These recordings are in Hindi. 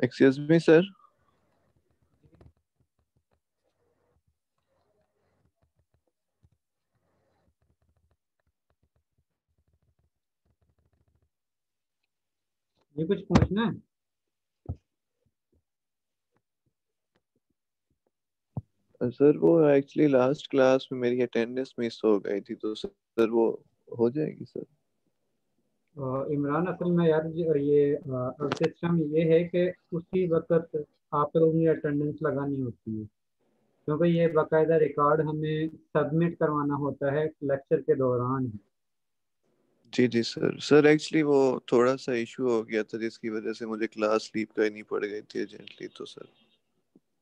Excuse me sir. ये कुछ पूछना है? सर वो एक्चुअली लास्ट क्लास में मेरी अटेंडेंस मिस हो गई थी, तो सर वो हो जाएगी सर। इमरान, असल में यार ये सिस्टम ये है कि उसी वक्त आप लोगों की अटेंडेंस लगानी होती है, क्योंकि ये बाकायदा रिकॉर्ड हमें सबमिट करवाना होता है लेक्चर के दौरान ही। जी जी सर। सर एक्चुअली वो थोड़ा सा इशू हो गया था जिसकी वजह से मुझे क्लास लीव करनी पड़ गई थी अर्जेंटली, तो सर।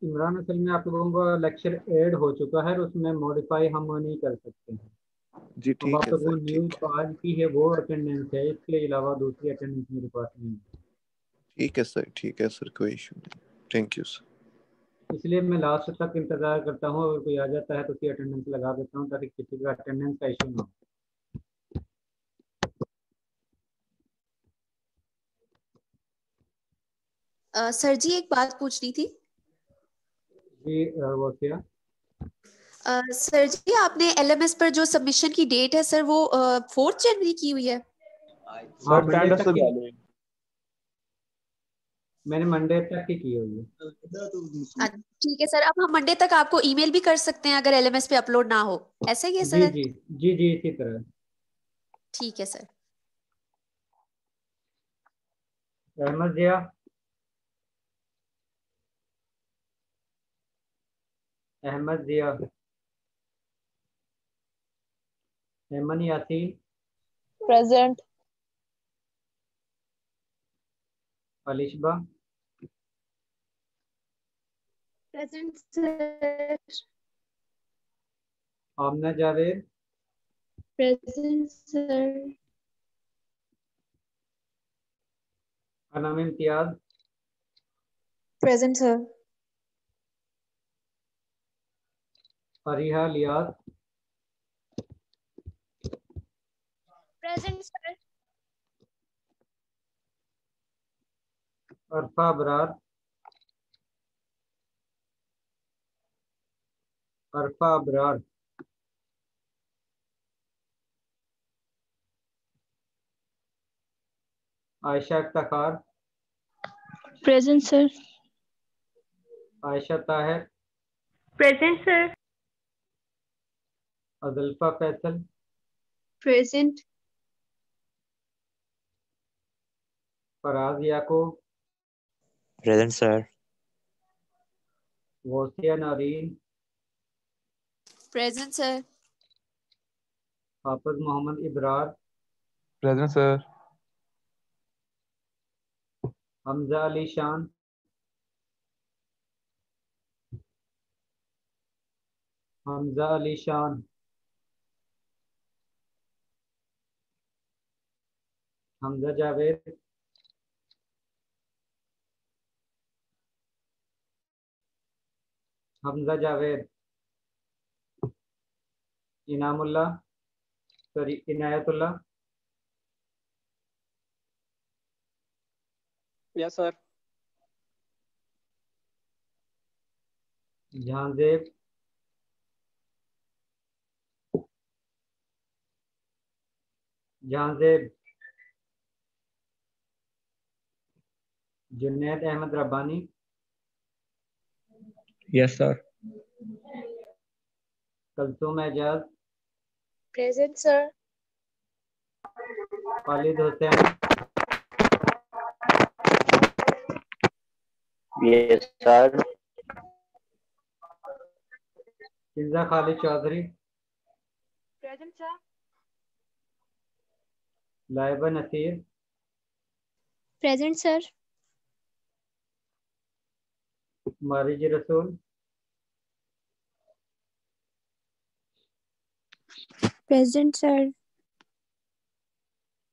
इमरान, असल में आप लोगों का लेक्चर ऐड हो चुका है और उसमें मॉडिफाई हम नहीं कर सकते हैं। जी अब ठीक आप है लोगों सर, को न्यू ठीक है। आज की है वो अटेंडेंस है, इसके अलावा दूसरी अटेंडेंस मेरे पास नहीं है। ठीक है सर, ठीक है सर, कोई इशू नहीं। Thank you sir. इसलिए मैं लास्ट तक इंतजार करता हूँ, अगर कोई आ जाता है तो उसकी अटेंडेंस लगा देता हूँ ताकि किसी का अटेंडेंस का इशू ना हो। सर जी एक बात पूछनी थी। जी वो क्या? सर जी आपने एलएमएस पर जो सबमिशन की डेट है सर वो 4 जनवरी की हुई है। हाँ, मंडे तक की। मैंने मंडे तक की हुई है। ठीक है सर, अब हम मंडे तक आपको ईमेल भी कर सकते हैं अगर एलएमएस पे अपलोड ना हो, ऐसा ही है जी सर? जी जी जी, इसी तरह। ठीक है sir. Ahmed Zia, Ahmed Zia, Ahmed Yasin, present. Alishba, present sir. Amna Javed, present sir. Anam Imtiaz, present sir. Fariha Ilyas, present sir. Arfa Abrar, Arfa Abrar, Ayesha Iftikhar, present sir. Ayesha Tahir, present sir. Ajalfa Faisal, present. Faraz Yaqub, present sir. Ghausia Nareen, present sir. Hafiz Mohammad Ibrar, present sir. Hamza Ali Shan, Hamza Ali Shan, Hamza Javed, Hamza Javed, Inamullah, sorry Inayatullah, yes sir. Jahanzeb, Jahanzeb, Junaid Ahmed Rabbani, yes sir. Kulsoom Ejaz, present sir. Khalid Hussain, yes sir. Kinza Khalid Chaudhry, present sir. Laiba Naseer, present sir. Mariz Rasool, present sir.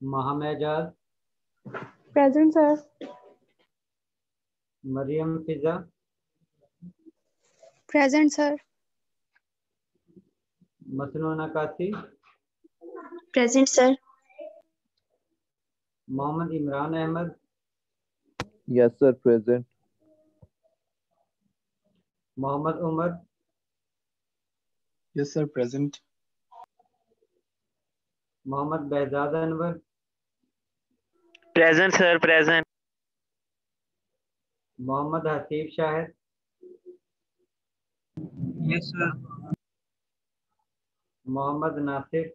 Maham Ejaz, present sir. Maryam Fiza, present sir. Masnoon Akasi, present sir. Mohammad Imran Ahmed, yes sir, present. Mohammad Umar, Yes, sir. Present. Mohammad Behzad Anwar, Present, sir. Present. Mohammad Haseeb Shahid, Yes, sir. Mohammad Nasir,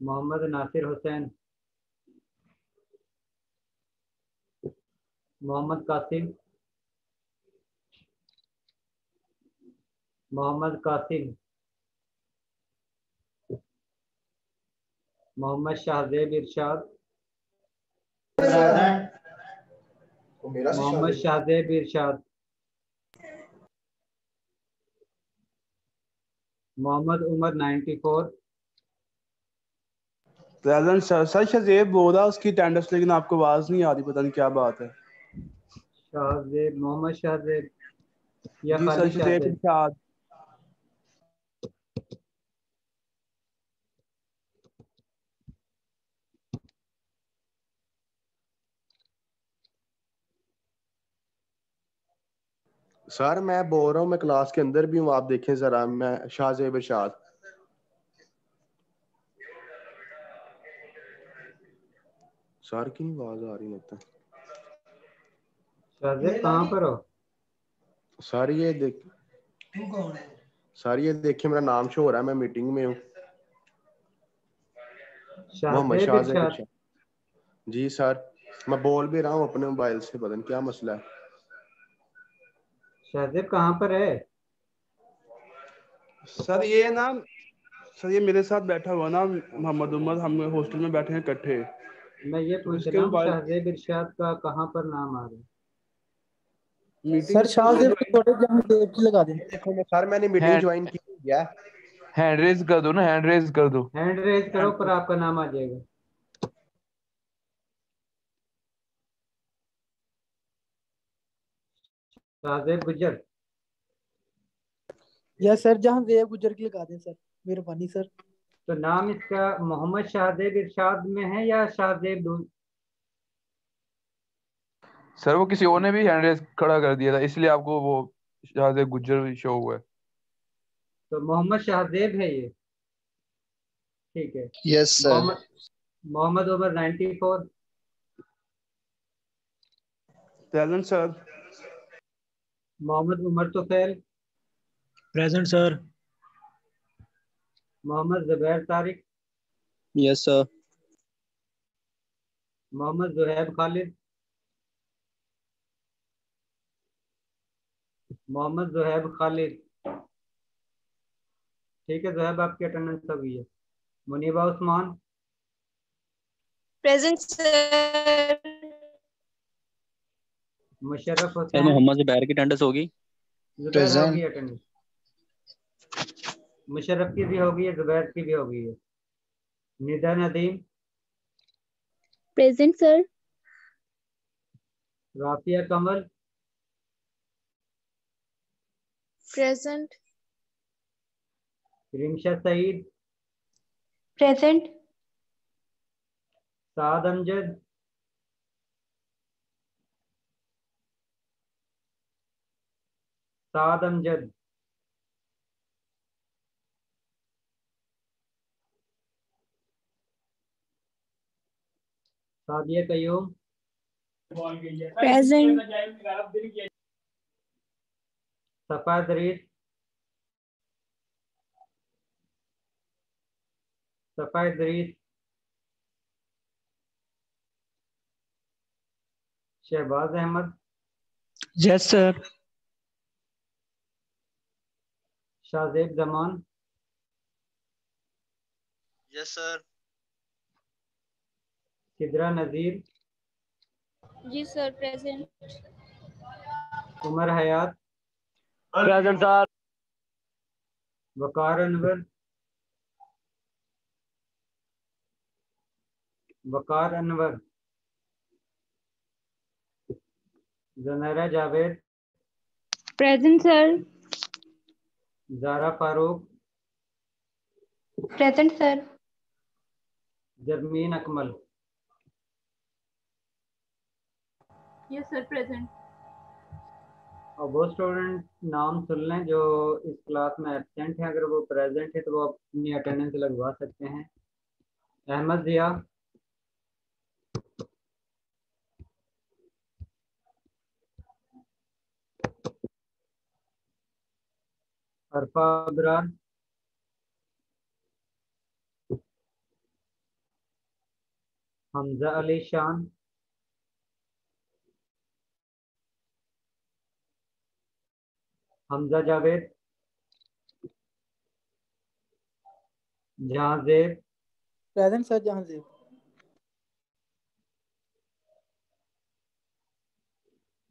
Mohammad Nasir Hussain, Mohammad Qasim, Mohammad Qasim, Mohammad Shahzeb Irshad, Mohammad Shahzeb Irshad, Mohammad Umar 94, present sir. Sir Shahzeb बोल रहा उसकी अटेंडेंस, लेकिन आपको आवाज नहीं आ रही, पता नहीं क्या बात है। शाहजेब, मोहम्मद शाहजेब या जी सर, खाली शजेब शाहजेब? इरशाद। सर मैं बोल रहा हूँ, मैं क्लास के अंदर भी हूँ, आप देखें जरा, मैं शाहजेब इरशाद। सर की नहीं आवाज आ रही लगता। शाहजेब कहाँ पर हो? सर ये देख, सर ये देखिए मेरा नाम शो हो रहा है, मैं मीटिंग में हूँ। मोहम्मद शाहजेब शाहजेब इरशाद। इरशाद। जी सर, मैं बोल भी रहा हूँ अपने मोबाइल से, पता नहीं क्या मसला है। शाहजेब कहाँ पर है? सर ये ना, सर ये मेरे साथ बैठा हुआ ना मोहम्मद उमर, हम हॉस्टल में बैठे हैं इकट्ठे। मैं ये तो पूछ इसके रहा हूँ मोबाइल शाहजेब इरशाद का कहाँ पर नाम आ रहा है? मीटिंग सर शाहजेब को थोड़े जहांजेब की लगा दें। देखो मैं सर, मैंने मीटिंग ज्वाइन की है। हैंड रेज कर दो ना, हैंड रेज कर दो। हैंड रेज करो पर आपका नाम आ जाएगा। शाहजेब गुजर। यस सर, जहांजेब गुजर की लगा दें सर, मेहरबानी सर। तो नाम इसका मोहम्मद शाहजेब इरशाद में है या शाहजेब सर वो किसी और ने भी हैंड रेज खड़ा कर दिया था, इसलिए आपको वो शाहजेब गुज्जर शो हुआ है। तो मोहम्मद शाहजेब है ये। ठीक है। Yes sir. Mohammad Mohammad Umar 94, present sir. Mohammad Umar Tufail, present sir. Mohammad Zubair Tariq, yes sir. Mohammad Zuhaib Khalid, Mohammad Zuhaib Khalid. ठीक है जुहैब, आपकी अटेंडेंस हो गई है। Muniba Usman, present sir. Musharraf sir Hussain, Mohammad Zubair की अटेंडेंस होगी। जुबैर हो गई अटेंडेंस। मुशर्रफ की भी हो गई है, जुबैर की भी हो गई है। Nida Nadeem, present sir. Rafia Kamal, present. Rimsha Saeed, present. Saad Amjad, Saad Amjad, Sadia Qayyum, present. Safa Idrees, Safa Idrees, Shahbaz Ahmed, yes sir. Shahzeb Zaman, yes sir. Sidra Nazir, जी sir present. Umar Hayat, Present, sir. Waqar Anwar, Waqar Anwar, Janara Javed, present sir. Zara Farooq, present sir. Zarmeen Akmal. Yes sir present. और वो स्टूडेंट नाम सुन लें जो इस क्लास में एब्सेंट है, अगर वो प्रेजेंट है तो वो अपनी अटेंडेंस लगवा सकते हैं। अहमद जिया, अरफा Abrar, Hamza Ali Shan, Hamza Javed, Jahanzeb, present sir Jahanzeb.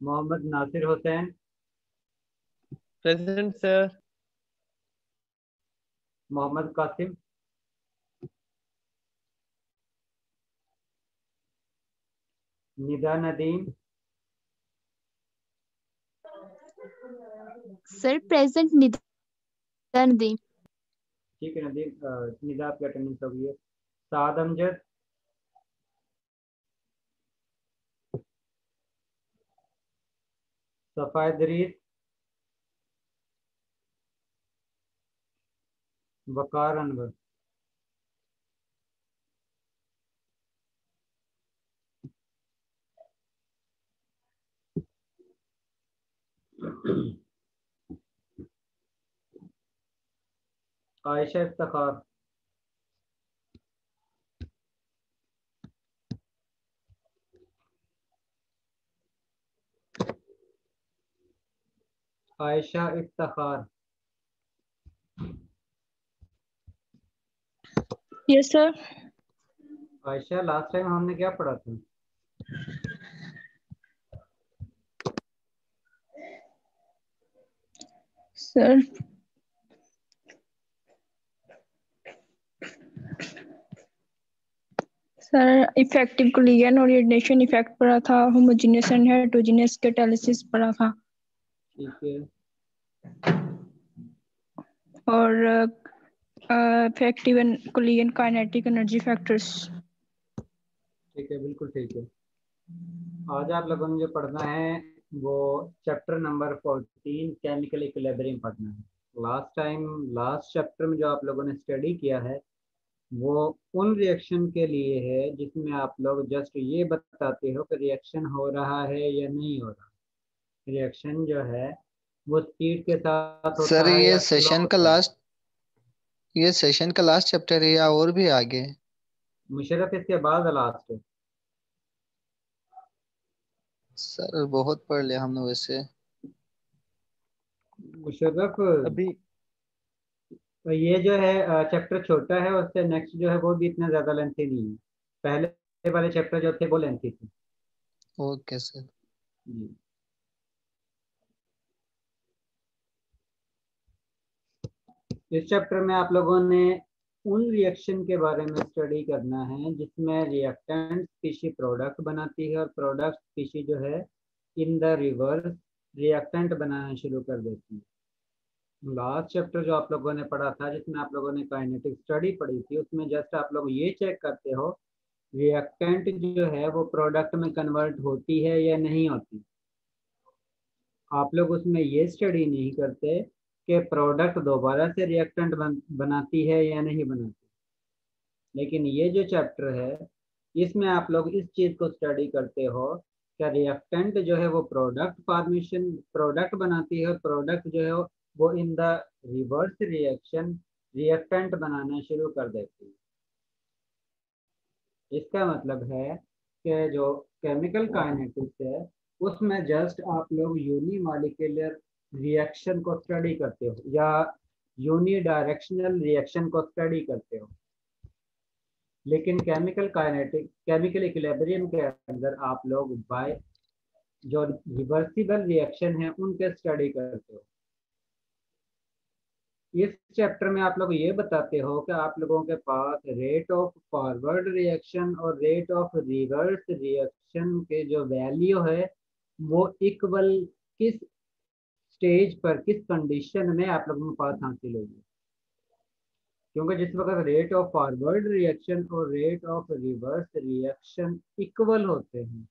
Mohammad Nasir Hussain, present sir. Mohammad Qasim, Nida Nadeem, sir present Nida Nadeem. ठीक है नदीम, निदा आपकी अटेंडेंस हो गई है। Saad Amjad, Safa Idrees, Waqar Anwar. Ayesha Iftikhar, Ayesha Iftikhar, yes sir. Ayesha last time हमने क्या पढ़ा था? Sir sir effective collision orientation effect पढ़ा था, होमोजेनियस एंड हेटेरोजेनियस कैटालिसिस पढ़ा था, ठीक है। और effective and collision kinetic energy factors. ठीक है, बिल्कुल ठीक है। आज आप लोगों ने जो पढ़ना है वो चैप्टर नंबर 14 केमिकल इक्विलिब्रियम पढ़ना है। लास्ट चैप्टर में जो आप लोगों ने स्टडी किया है वो उन रिएक्शन के लिए है जिसमें आप लोग जस्ट ये बताते हो कि रिएक्शन हो रहा है या नहीं हो रहा। रिएक्शन जो है वो स्पीड के साथ होता सर है ये या स्लो सेशन का होता है। लास्ट चैप्टर है या और भी आगे? मुशर्रफ इसके बाद लास्ट है। सर बहुत पढ़ लिया हमने वैसे। मुशर्रफ अभी तो ये जो है चैप्टर छोटा है, उससे नेक्स्ट जो है वो भी इतना ज्यादा लेंथी नहीं है। पहले वाले चैप्टर जो थे वो लेंथी थे। Okay sir. जी। इस चैप्टर में आप लोगों ने उन रिएक्शन के बारे में स्टडी करना है जिसमें रिएक्टेंट स्पीशी प्रोडक्ट बनाती है और प्रोडक्ट स्पीशी जो है इन द रिवर्स रिएक्टेंट बनाना शुरू कर देती है। लास्ट चैप्टर जो आप लोगों ने पढ़ा था जिसमें आप लोगों ने काइनेटिक स्टडी पढ़ी थी उसमें जस्ट आप लोग ये चेक करते हो रिएक्टेंट जो है वो प्रोडक्ट में कन्वर्ट होती है या नहीं होती। आप लोग उसमें ये स्टडी नहीं करते कि प्रोडक्ट दोबारा से रिएक्टेंट बनाती है या नहीं बनाती। लेकिन ये जो चैप्टर है इसमें आप लोग इस चीज़ को स्टडी करते हो कि रिएक्टेंट जो है वो प्रोडक्ट बनाती है और प्रोडक्ट जो है वो in the reverse reaction reactant बनाना शुरू कर देती है। इसका मतलब है कि जो केमिकल काइनेटिक्स है उसमें जस्ट आप लोग यूनिमॉलिक्यूलर रिएक्शन को स्टडी करते हो या यूनी डायरेक्शनल रिएक्शन को स्टडी करते हो। लेकिन केमिकल इक्विलिब्रियम के अंदर आप लोग बाय जो रिवर्सिबल रिएक्शन है उनके स्टडी करते हो। इस चैप्टर में आप लोग ये बताते हो कि आप लोगों के पास रेट ऑफ फॉरवर्ड रिएक्शन और रेट ऑफ रिवर्स रिएक्शन के जो वैल्यू है वो इक्वल किस स्टेज पर किस कंडीशन में आप लोगों के पास हासिल होगी। क्योंकि जिस वक्त रेट ऑफ फॉरवर्ड रिएक्शन और rate of reverse reaction equal होते हैं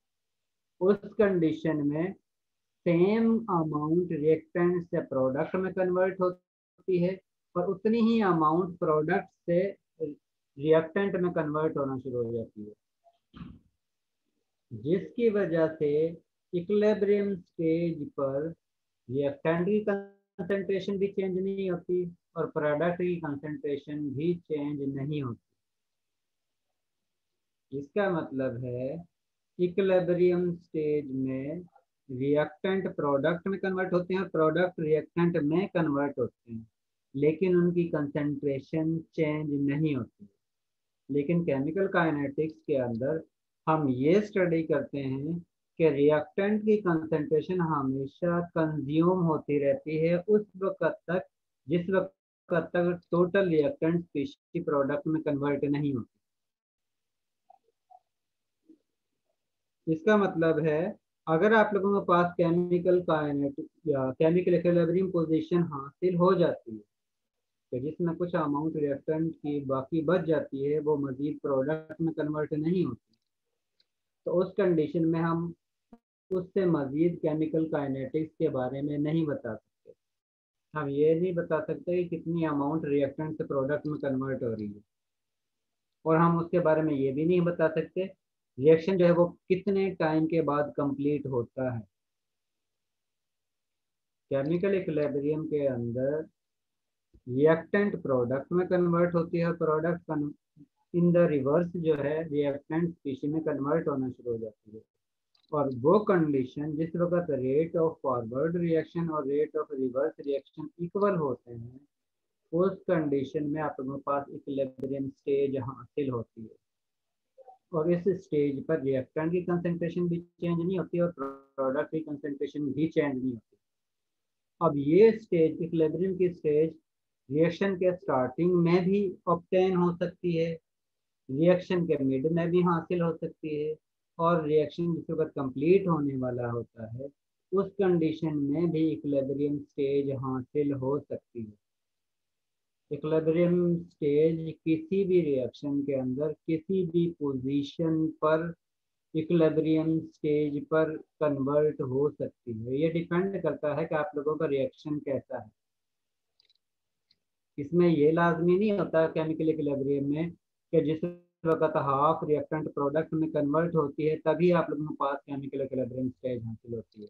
उस कंडीशन में सेम अमाउंट रिएक्टेंट से प्रोडक्ट में कन्वर्ट होती है और उतनी ही अमाउंट प्रोडक्ट से रिएक्टेंट में कन्वर्ट होना शुरू हो जाती है, जिसकी वजह से इक्विलिब्रियम स्टेज पर रिएक्टेंट की कंसंट्रेशन भी चेंज नहीं होती और प्रोडक्ट की कंसंट्रेशन भी चेंज नहीं होती। इसका मतलब है इक्विलिब्रियम स्टेज में रिएक्टेंट प्रोडक्ट में कन्वर्ट होते हैं और प्रोडक्ट रिएक्टेंट में कन्वर्ट होते हैं, लेकिन उनकी कंसंट्रेशन चेंज नहीं होती। लेकिन केमिकल काइनेटिक्स के अंदर हम ये स्टडी करते हैं कि रिएक्टेंट की कंसंट्रेशन हमेशा कंज्यूम होती रहती है उस वक्त तक जिस वक्त तक टोटल रिएक्टेंट स्पीशीज प्रोडक्ट में कन्वर्ट नहीं होती। इसका मतलब है अगर आप लोगों के पास केमिकल काइनेटिक या केमिकल इक्विलिब्रियम पोजीशन हासिल हो जाती है तो जिसमें कुछ अमाउंट रिएक्टेंट की बाकी बच जाती है, वो मजीद प्रोडक्ट में कन्वर्ट नहीं होती, तो उस कंडीशन में हम उससे मजीद केमिकल काइनेटिक्स के बारे में नहीं बता सकते। हम ये नहीं बता सकते कि कितनी अमाउंट रिएक्टेंट से प्रोडक्ट में कन्वर्ट हो रही है, और हम उसके बारे में ये भी नहीं बता सकते रिएक्शन जो है वो कितने टाइम के बाद कंप्लीट होता है। केमिकल इक्विलिब्रियम के अंदर रिएक्टेंट प्रोडक्ट में कन्वर्ट होती है, प्रोडक्ट इन द रिवर्स जो है रिएक्टेंट स्पीशीज में कन्वर्ट होना शुरू हो जाती है। और वो कंडीशन जिस वक्त रेट ऑफ फॉरवर्ड रिएक्शन और rate of reverse reaction equal होते हैं, उस कंडीशन में आप लोगों के पास इक्विलिब्रियम स्टेज हासिल होती है और इस स्टेज पर रिएक्टेंट की कंसंट्रेशन भी चेंज नहीं होती और प्रोडक्ट की कंसंट्रेशन भी चेंज नहीं होती। अब ये स्टेज इक्विलिब्रियम की स्टेज रिएक्शन के स्टार्टिंग में भी ऑब्टेन हो सकती है, रिएक्शन के मिड में भी हासिल हो सकती है, और रिएक्शन जिस वक्त कंप्लीट होने वाला होता है उस कंडीशन में भी इक्विलिब्रियम स्टेज हासिल हो सकती है। इक्विलिब्रियम स्टेज किसी भी रिएक्शन के अंदर किसी भी पोजीशन पर इक्विलिब्रियम स्टेज पर कन्वर्ट हो सकती है। ये डिपेंड करता है कि आप लोगों का रिएक्शन कैसा है। इसमें ये लाजमी नहीं होता केमिकल इक्विलिब्रियम में कि जिस वक्त हाफ रिएक्टेंट प्रोडक्ट में कन्वर्ट होती है तभी आप लोगों के पास केमिकल इक्विलिब्रियम स्टेज हासिल होती है।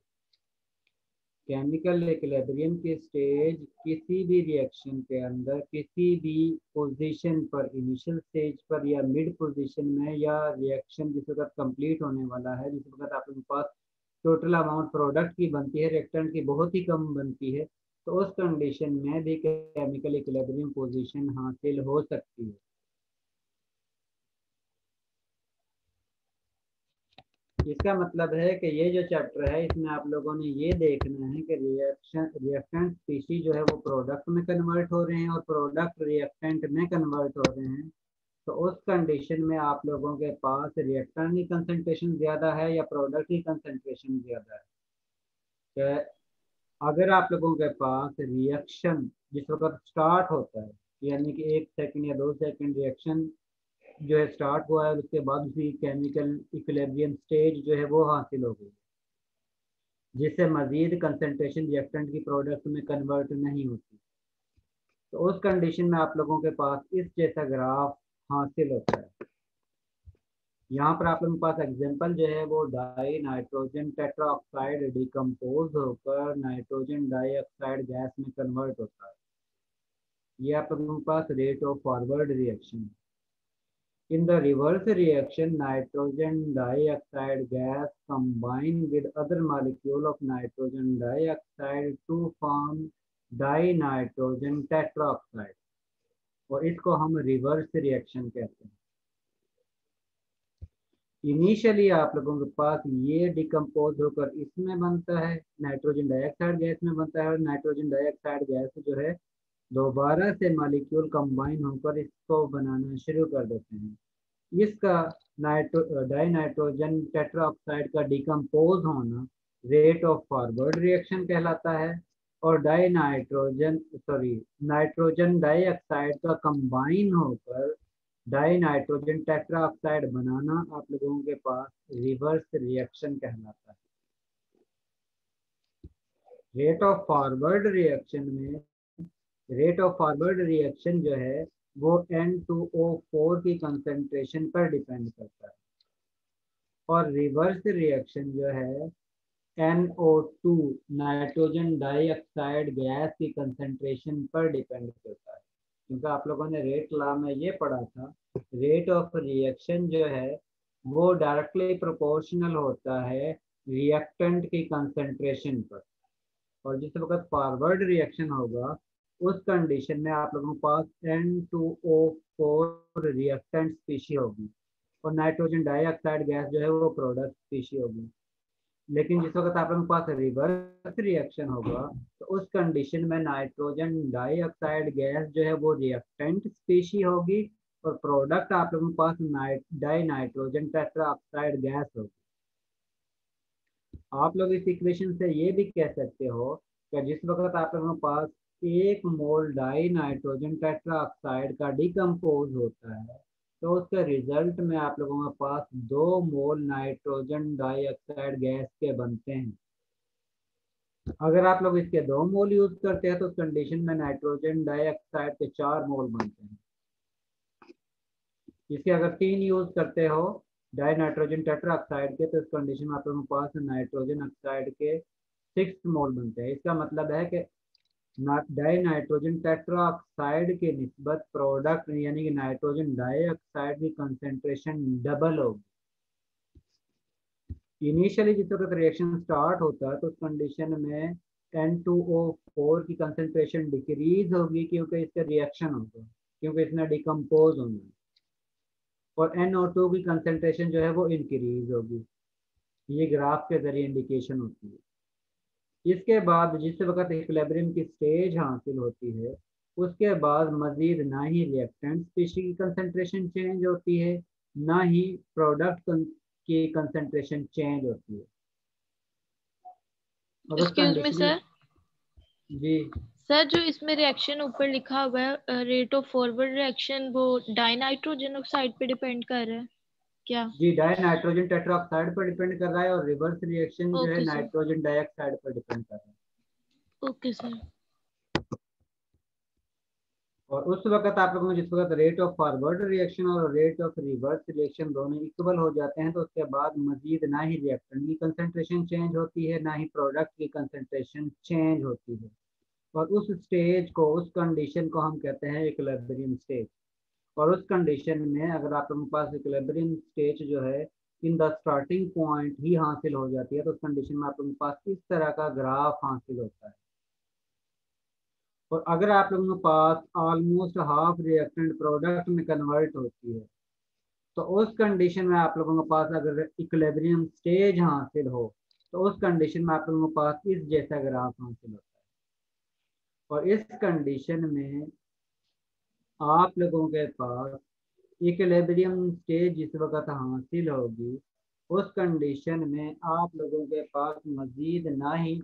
केमिकल इक्विलिब्रियम की स्टेज किसी भी रिएक्शन के अंदर किसी भी पोजीशन पर, इनिशियल स्टेज पर या मिड पोजीशन में, या रिएक्शन जिस वक्त कंप्लीट होने वाला है, जिस वक्त आप लोगों के पास टोटल अमाउंट प्रोडक्ट की बनती है, रिएक्टेंट की बहुत ही कम बनती है, तो उस कंडीशन में भी केमिकल इक्विलिब्रियम पोजीशन हासिल हो सकती है। इसका मतलब है कि ये जो चैप्टर है इसमें आप लोगों ने ये देखना है कि रिएक्टेंट स्पीशीज जो है वो प्रोडक्ट में कन्वर्ट हो रहे हैं और प्रोडक्ट रिएक्टेंट में कन्वर्ट हो रहे हैं, तो उस कंडीशन में आप लोगों के पास रिएक्टेंट की कंसंट्रेशन ज़्यादा है या प्रोडक्ट की कंसंट्रेशन ज़्यादा है। कि अगर आप लोगों के पास रिएक्शन जिस वक्त स्टार्ट होता है, यानी कि 1 सेकंड या 2 सेकंड रिएक्शन जो है स्टार्ट हुआ है, उसके बाद उसी केमिकल इक्विलिब्रियम स्टेज जो है वो हासिल हो गई, जिससे मजीद कंसंट्रेशन रिएक्टेंट की प्रोडक्ट में कन्वर्ट नहीं होती, तो उस कंडीशन में आप लोगों के पास इस जैसा ग्राफ हासिल होता है। यहाँ पर आप लोगों के पास एग्जांपल जो है वो डाई नाइट्रोजन टेट्राऑक्साइड डिकम्पोज होकर नाइट्रोजन डाइऑक्साइड गैस में कन्वर्ट होता है। ये आप लोगों के पास रेट ऑफ फॉरवर्ड रिएक्शन है। In the reverse reaction, nitrogen dioxide gas combine with other molecule of nitrogen dioxide to form dinitrogen tetroxide, और इसको हम रिवर्स रिएक्शन कहते हैं। इनिशियली आप लोगों के पास ये डिकम्पोज होकर इसमें बनता है, नाइट्रोजन डाइऑक्साइड गैस में बनता है, और नाइट्रोजन डाइऑक्साइड गैस जो है दोबारा से मॉलिक्यूल कंबाइन होकर इसको बनाना शुरू कर देते हैं। इसका डाई नाइट्रोजन टेट्राऑक्साइड का डिकम्पोज होना रेट ऑफ फॉरवर्ड रिएक्शन कहलाता है, और नाइट्रोजन डाइऑक्साइड का कंबाइन होकर डाई नाइट्रोजन टेट्रा ऑक्साइड बनाना आप लोगों के पास रिवर्स रिएक्शन कहलाता है। रेट ऑफ फॉरवर्ड रिएक्शन जो है वो N2O4 की कंसंट्रेशन पर डिपेंड करता है, और रिवर्स रिएक्शन जो है NO2 नाइट्रोजन डाइऑक्साइड गैस की कंसंट्रेशन पर डिपेंड करता है। क्योंकि आप लोगों ने रेट लॉ में ये पढ़ा था, रेट ऑफ रिएक्शन जो है वो डायरेक्टली प्रोपोर्शनल होता है रिएक्टेंट की कंसंट्रेशन पर, और जिस वक्त फॉरवर्ड रिएक्शन होगा उस कंडीशन में आप लोगों के पास N2O4 रिएक्टेंट स्पीशी होगी और नाइट्रोजन डाइऑक्साइड गैस जो है वो प्रोडक्ट स्पीशी होगी। लेकिन जिस वक्त आप लोगों के पास रिवर्स रिएक्शन होगा तो उस कंडीशन में नाइट्रोजन डाइऑक्साइड गैस जो है वो रिएक्टेंट स्पीशी होगी और प्रोडक्ट आप लोगों के पास dinitrogen tetraoxide gas होगी। आप लोग इस इक्वेशन से ये भी कह सकते हो कि जिस वक्त आप लोगों के पास 1 मोल डाई नाइट्रोजन टेट्रा ऑक्साइड का डिकम्पोज होता है तो उसके रिजल्ट में आप लोगों के पास 2 मोल नाइट्रोजन डाइऑक्साइड गैस के बनते हैं। अगर आप लोग इसके 2 मोल यूज करते हैं तो उस कंडीशन में नाइट्रोजन डाइऑक्साइड के 4 मोल बनते हैं। इसके अगर 3 यूज करते हो डाई नाइट्रोजन टेट्रा ऑक्साइड के तो इस कंडीशन में आप लोगों के पास नाइट्रोजन ऑक्साइड के 6 मोल बनते हैं। इसका मतलब है कि डाई नाइट्रोजन टेट्रा ऑक्साइड के निस्बत प्रोडक्ट यानी कि नाइट्रोजन डाइऑक्साइड की कंसंट्रेशन डबल होगी। इनिशियली जिस वक्त रिएक्शन स्टार्ट होता है तो उस कंडीशन में N2O4 की कंसंट्रेशन डिक्रीज होगी क्योंकि इसका रिएक्शन होगा, क्योंकि इसने डिकम्पोज होना है, और NO2 की कंसंट्रेशन जो है वो इंक्रीज होगी। ये ग्राफ के जरिए इंडिकेशन होती है। इसके बाद जिस वक्त इक्विलिब्रियम की स्टेज हासिल होती है उसके बाद मजीद ना ही रिएक्टेंट स्पीशी की कंसंट्रेशन चेंज होती है ना ही प्रोडक्ट की कंसंट्रेशन चेंज होती है। और उस एक्सक्यूज मी सर, जी सर जो इसमें रिएक्शन ऊपर लिखा हुआ है रेट ऑफ फॉरवर्ड रिएक्शन वो डाई नाइट्रोजन ऑक्साइड पे डिपेंड कर रहा है क्या? जी, डाई नाइट्रोजन टेट्रा ऑक्साइड पर डिपेंड कर रहा है और रिवर्स रिएक्शन जो है ओके सर, नाइट्रोजन डाइऑक्साइड पर डिपेंड कर रहा है। Okay sir. और उस वक्त आप लोगों को जिस वक्त रेट ऑफ फॉरवर्ड रिएक्शन और रेट ऑफ रिवर्स रिएक्शन दोनों इक्वल हो जाते हैं तो उसके बाद मजीद ना ही रिएक्टेंट की कंसंट्रेशन चेंज होती है ना ही प्रोडक्ट की कंसंट्रेशन चेंज होती है, और उस स्टेज को उस कंडीशन को हम कहते हैं इक्विलिब्रियम स्टेज। और उस कंडीशन में अगर आप लोगों के पास इक्विलिब्रियम स्टेज जो है इन द स्टार्टिंग पॉइंट ही हासिल हो जाती है तो उस कंडीशन में आप लोगों के पास इस तरह का ग्राफ हासिल होता है। और अगर आप लोगों के पास ऑलमोस्ट हाफ रिएक्टेंट प्रोडक्ट में कन्वर्ट होती है तो उस कंडीशन में आप लोगों के पास अगर इक्विलिब्रियम स्टेज हासिल हो तो उस कंडीशन में आप लोगों के पास इस जैसा ग्राफ हासिल होता है। और इस कंडीशन में आप लोगों के पास इक्विलिब्रियम स्टेज जिस वक्त हासिल होगी उस कंडीशन में आप लोगों के पास मजीद ना ही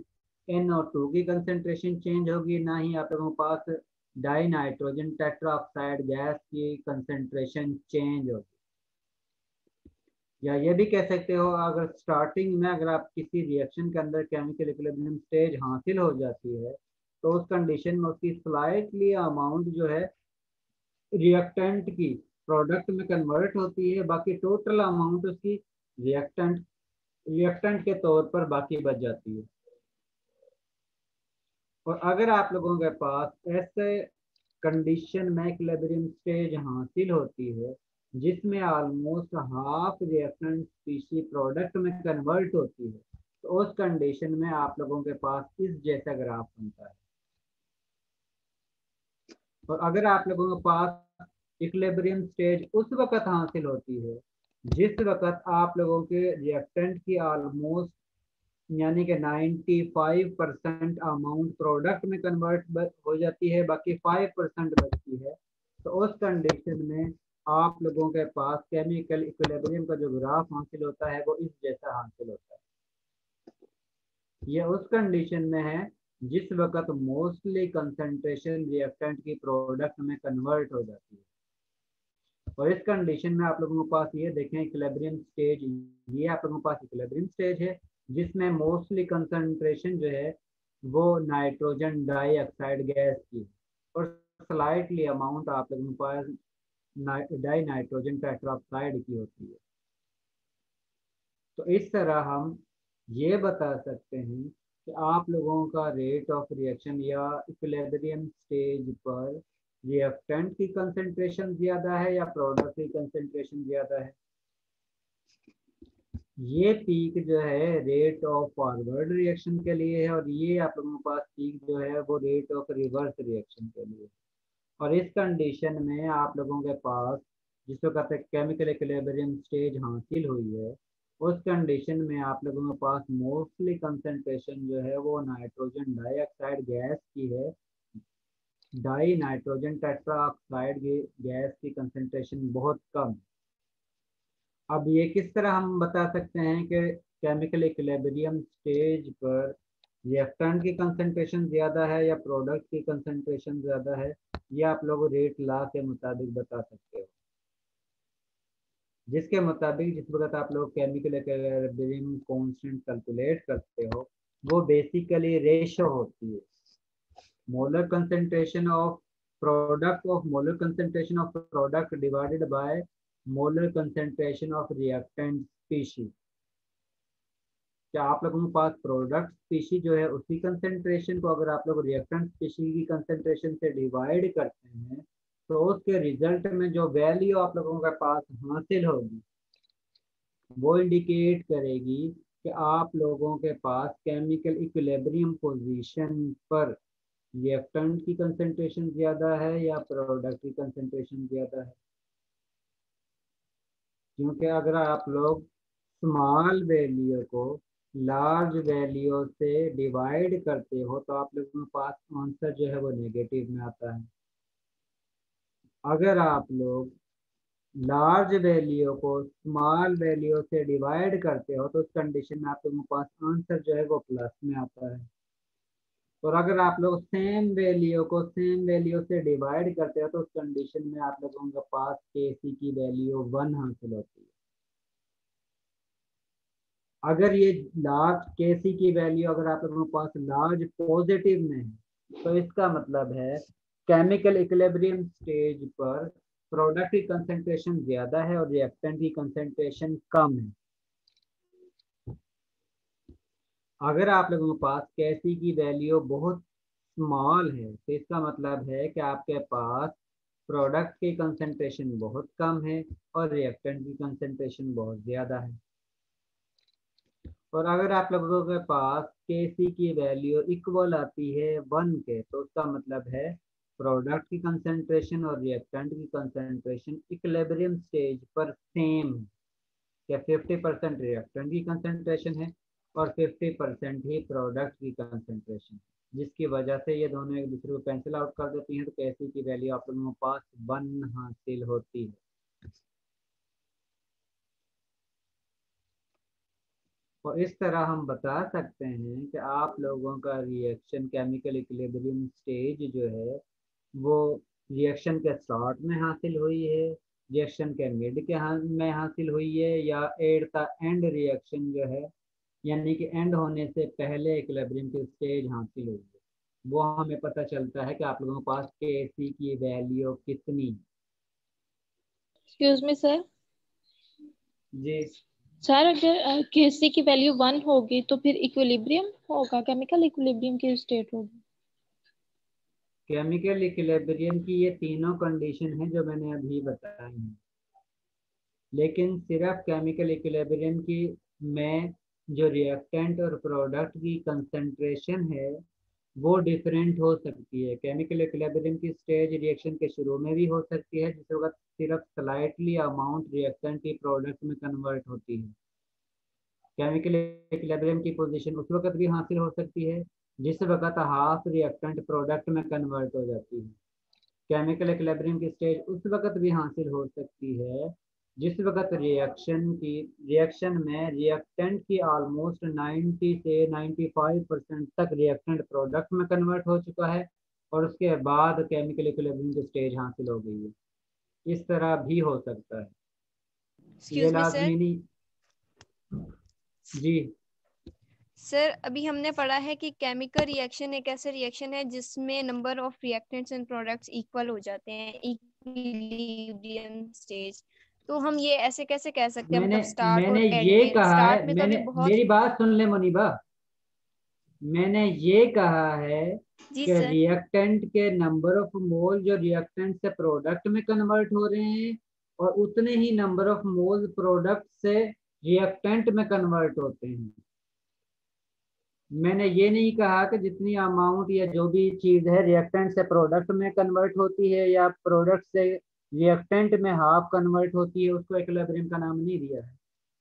NO2 की कंसंट्रेशन चेंज होगी ना ही आप लोगों के पास dinitrogen tetraoxide gas की कंसंट्रेशन चेंज होगी। या ये भी कह सकते हो अगर स्टार्टिंग में अगर आप किसी रिएक्शन के अंदर केमिकल इक्विलिब्रियम स्टेज हासिल हो जाती है तो उस कंडीशन में उसकी स्लाइटली अमाउंट जो है रिएक्टेंट की प्रोडक्ट में कन्वर्ट होती है, बाकी टोटल अमाउंट उसकी रिएक्टेंट के तौर पर बाकी बच जाती है। और अगर आप लोगों के पास ऐसे कंडीशन में इक्विलिब्रियम स्टेज हासिल होती है जिसमें almost half reactant species product में कन्वर्ट होती है तो उस कंडीशन में आप लोगों के पास इस जैसा ग्राफ बनता है। और अगर आप लोगों के पास इक्विलिब्रियम स्टेज उस वक्त हासिल होती है जिस वक्त आप लोगों के रिएक्टेंट की ऑलमोस्ट यानी कि 95% अमाउंट प्रोडक्ट में कन्वर्ट हो जाती है, बाकी 5% बचती है, तो उस कंडीशन में आप लोगों के पास केमिकल इक्विलिब्रियम का जो ग्राफ हासिल होता है वो इस जैसा हासिल होता है। ये उस कंडीशन में है जिस वक्त मोस्टली कंसंट्रेशन रिएक्टेंट की प्रोडक्ट में कन्वर्ट हो जाती है। और इस कंडीशन में आप लोगों के पास ये देखें इक्विलिब्रियम स्टेज, ये आप लोगों के पास इक्विलिब्रियम स्टेज है जिसमें मोस्टली कंसंट्रेशन जो है वो नाइट्रोजन डाइऑक्साइड गैस की और स्लाइटली अमाउंट आप लोगों के पास डाई नाइट्रोजन टेट्राऑक्साइड की होती है। तो इस तरह हम ये बता सकते हैं कि आप लोगों का रेट ऑफ रिएक्शन या इक्विलिब्रियम स्टेज पर रिएक्टेंट की कंसंट्रेशन ज़्यादा है या प्रोडक्ट की कंसंट्रेशन ज़्यादा है। ये पीक जो है रेट ऑफ फॉरवर्ड रिएक्शन के लिए है और ये आप लोगों के पास पीक जो है वो रेट ऑफ रिवर्स रिएक्शन के लिए। और इस कंडीशन में आप लोगों के पास जिसको कहते हैं केमिकल इक्विलिब्रियम स्टेज हासिल हुई है, उस कंडीशन में आप लोगों के पास मोस्टली कंसंट्रेशन जो है वो नाइट्रोजन डाइऑक्साइड गैस की है। डाई नाइट्रोजन टेट्राऑक्साइड गैस की कंसंट्रेशन बहुत कम। अब ये किस तरह हम बता सकते हैं कि केमिकल इक्विलिब्रियम स्टेज पर रिएक्टेंट की कंसंट्रेशन ज़्यादा है या प्रोडक्ट की कंसंट्रेशन ज़्यादा है, ये आप लोग रेट लॉ के मुताबिक बता सकते हो, जिसके मुताबिक जिस वक्त आप लोग केमिकल इक्विलिब्रियम कांस्टेंट कैलकुलेट करते हो वो बेसिकली रेशो होती है molar concentration of product divided by molar concentration of reactant species. क्या आप लोगों के पास प्रोडक्ट स्पीशीज जो है उसी कंसंट्रेशन को अगर आप लोग रिएक्टेंट स्पीशीज की कंसंट्रेशन से डिवाइड करते हैं तो उसके रिजल्ट में जो वैल्यू आप लोगों के पास हासिल होगी वो इंडिकेट करेगी कि आप लोगों के पास केमिकल इक्विलिब्रियम पोजीशन पर रिएक्टेंट की कंसंट्रेशन ज़्यादा है या प्रोडक्ट की कंसंट्रेशन ज़्यादा है। क्योंकि अगर आप लोग स्मॉल वैल्यू को लार्ज वैल्यू से डिवाइड करते हो तो आप लोगों के पास आंसर जो है वो नेगेटिव में आता है। अगर आप लोग लार्ज वैल्यू को स्मॉल वैल्यू से डिवाइड करते हो तो उस कंडीशन में आप लोगों के पास आंसर जो है वो प्लस में आता है। और अगर आप लोग सेम वैल्यू को सेम वैल्यू से डिवाइड करते हो तो उस कंडीशन में आप लोगों के पास Kc की वैल्यू 1 हासिल होती है। अगर ये लार्ज Kc की वैल्यू अगर आप लोगों के पास लार्ज पॉजिटिव में है तो इसका मतलब है केमिकल इक्विलिब्रियम स्टेज पर प्रोडक्ट की कंसंट्रेशन ज़्यादा है और रिएक्टेंट की कंसंट्रेशन कम है। अगर आप लोगों के पास Kc की वैल्यू बहुत स्मॉल है तो इसका मतलब है कि आपके पास प्रोडक्ट की कंसंट्रेशन बहुत कम है और रिएक्टेंट की कंसंट्रेशन बहुत ज़्यादा है। और अगर आप लोगों के पास Kc की वैल्यू इक्वल आती है 1 के तो उसका मतलब है प्रोडक्ट की कंसंट्रेशन और रिएक्टेंट की कंसंट्रेशन इक्विलिब्रियम स्टेज पर सेम है, क्या 50% रिएक्टेंट की कंसंट्रेशन है और 50% ही प्रोडक्ट की कंसंट्रेशन, जिसकी वजह से ये दोनों एक दूसरे को कैंसिल आउट कर देती हैं तो Kc की वैल्यू आप लोगों के पास 1 हासिल होती है। और इस तरह हम बता सकते हैं कि आप लोगों का रिएक्शन केमिकल इक्विलिब्रियम स्टेज जो है वो रिएक्शन के स्टार्ट में हासिल हुई है, रिएक्शन के मिड के में हासिल हुई है या एट द एंड रिएक्शन जो है यानी कि एंड होने से पहले इक्विलिब्रियम की स्टेज हासिल हुई है। वो हमें पता चलता है कि आप लोगों के पास Kc की वैल्यू कितनी। Excuse me sir. जी सर अगर Kc की वैल्यू 1 होगी तो फिर इक्विलिब्रियम होगा, केमिकल इक्विलिब्रियम की स्टेट होगी। केमिकल इक्विलिब्रियम की ये तीनों कंडीशन है जो मैंने अभी बताई हैं, लेकिन सिर्फ केमिकल इक्विलिब्रियम की में जो रिएक्टेंट और प्रोडक्ट की कंसंट्रेशन है वो डिफरेंट हो सकती है। केमिकल इक्विलिब्रियम की स्टेज रिएक्शन के शुरू में भी हो सकती है जिस वक्त सिर्फ स्लाइटली अमाउंट रिएक्टेंट की प्रोडक्ट में कन्वर्ट होती है। केमिकल इक्विलिब्रियम की पोजीशन उस वक्त भी हासिल हो सकती है जिस वक्त हाफ रिएक्टेंट प्रोडक्ट में कन्वर्ट हो जाती है। केमिकल इक्विलिब्रियम की स्टेज उस वक्त भी हासिल हो सकती है जिस वक्त रिएक्शन में रिएक्टेंट की ऑलमोस्ट 90 से 95% तक रिएक्टेंट प्रोडक्ट में कन्वर्ट हो चुका है और उसके बाद केमिकल इक्विलिब्रियम की स्टेज हासिल हो गई है। इस तरह भी हो सकता है। ये एक्सक्यूज मी लाजमी सर। नहीं। जी सर अभी हमने पढ़ा है कि केमिकल रिएक्शन एक ऐसा रिएक्शन है जिसमें number of reactants and products equal हो जाते हैं, इक्विलिब्रियम स्टेज। तो हम ये ऐसे कैसे कह सकते हैं, मैंने मतलब स्टार्ट और मैंने एंड ये में? कहा स्टार्ट है, में तो अभी मैंने बहुत। मेरी बात सुन ले मुनीबा। मैंने ये कहा है जी कि सर। रिएक्टेंट के नंबर ऑफ मोल जो रिएक्टेंट से प्रोडक्ट में कन्वर्ट हो रहे हैं और उतने ही नंबर ऑफ मोल प्रोडक्ट से रिएक्टेंट में कन्वर्ट होते हैं। मैंने ये नहीं कहा कि जितनी अमाउंट या जो भी चीज़ है रिएक्टेंट से प्रोडक्ट में कन्वर्ट होती है या प्रोडक्ट से रिएक्टेंट में हाफ कन्वर्ट होती है उसको इक्विलिब्रियम का नाम नहीं दिया है।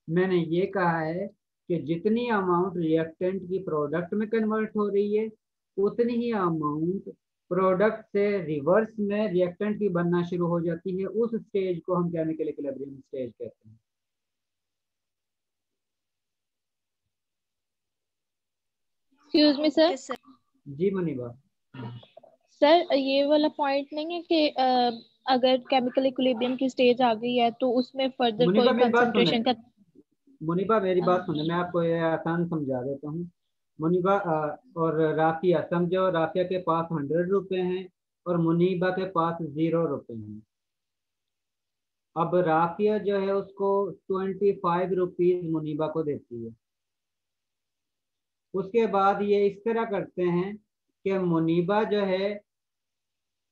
मैंने ये कहा है कि जितनी अमाउंट रिएक्टेंट की प्रोडक्ट में कन्वर्ट हो रही है उतनी ही अमाउंट प्रोडक्ट से रिवर्स में रिएक्टेंट की बनना शुरू हो जाती है। उस स्टेज को हम केमिकल इक्विलिब्रियम स्टेज कहते हैं। Excuse me sir. जी मुनीबा। सर ये वाला पॉइंट नहीं है कि अगर केमिकल इक्विलिब्रियम की स्टेज आ गई है तो उसमें फर्दर मुनीबा कोई मेरी बात सुने, कंसंट्रेशन का। मुनीबा मेरी बात सुने, मैं आपको ये आसान समझा देता हूँ। मुनीबा और राफिया, समझो राफिया के पास 100 रुपए हैं और मुनीबा के पास 0 रुपए हैं। अब राफिया जो है उसको 25 रुपीज मुनीबा को देती है। उसके बाद ये इस तरह करते हैं कि मुनीबा जो है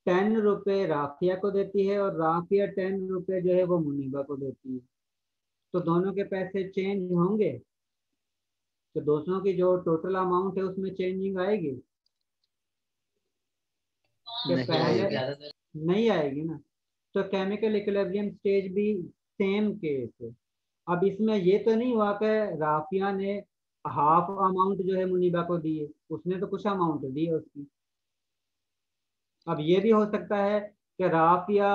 10 रुपए राफिया को देती है और राफिया 10 रुपए जो है वो मुनीबा को देती है। तो दोनों के पैसे चेंज होंगे, तो दोनों की जो टोटल अमाउंट है उसमें चेंजिंग आएगी कि पहले नहीं आएगी ना। तो केमिकल इक्विलिब्रियम स्टेज भी सेम केस है। अब इसमें ये तो नहीं हुआ कि राफिया ने हाफ अमाउंट जो है मुनीबा को दी है, उसने तो कुछ अमाउंट दी है उसकी। अब ये भी हो सकता है कि राफिया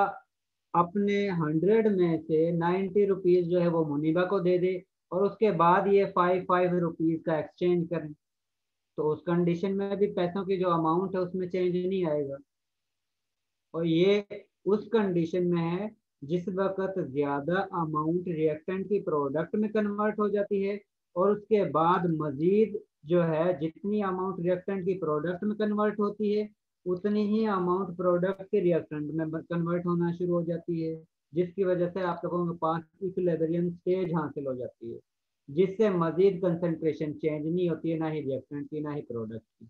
अपने 100 में से 90 रुपीज जो है वो मुनीबा को दे दे और उसके बाद ये 5 रुपीज का एक्सचेंज करें। तो उस कंडीशन में भी पैसों की जो अमाउंट है उसमें चेंज नहीं आएगा। और ये उस कंडीशन में है जिस वक्त ज्यादा अमाउंट रिएक्टेंट की प्रोडक्ट में कन्वर्ट हो जाती है और उसके बाद मजीद जो है जितनी अमाउंट रिएक्टेंट की प्रोडक्ट में कन्वर्ट होती है उतनी ही अमाउंट प्रोडक्ट के रिएक्टेंट में कन्वर्ट होना शुरू हो जाती है, जिसकी वजह से आप लोगों के पास इक्विलिब्रियम स्टेज हासिल हो जाती है, जिससे मजीद कंसंट्रेशन चेंज नहीं होती है, ना ही रिएक्टेंट की ना ही प्रोडक्ट की।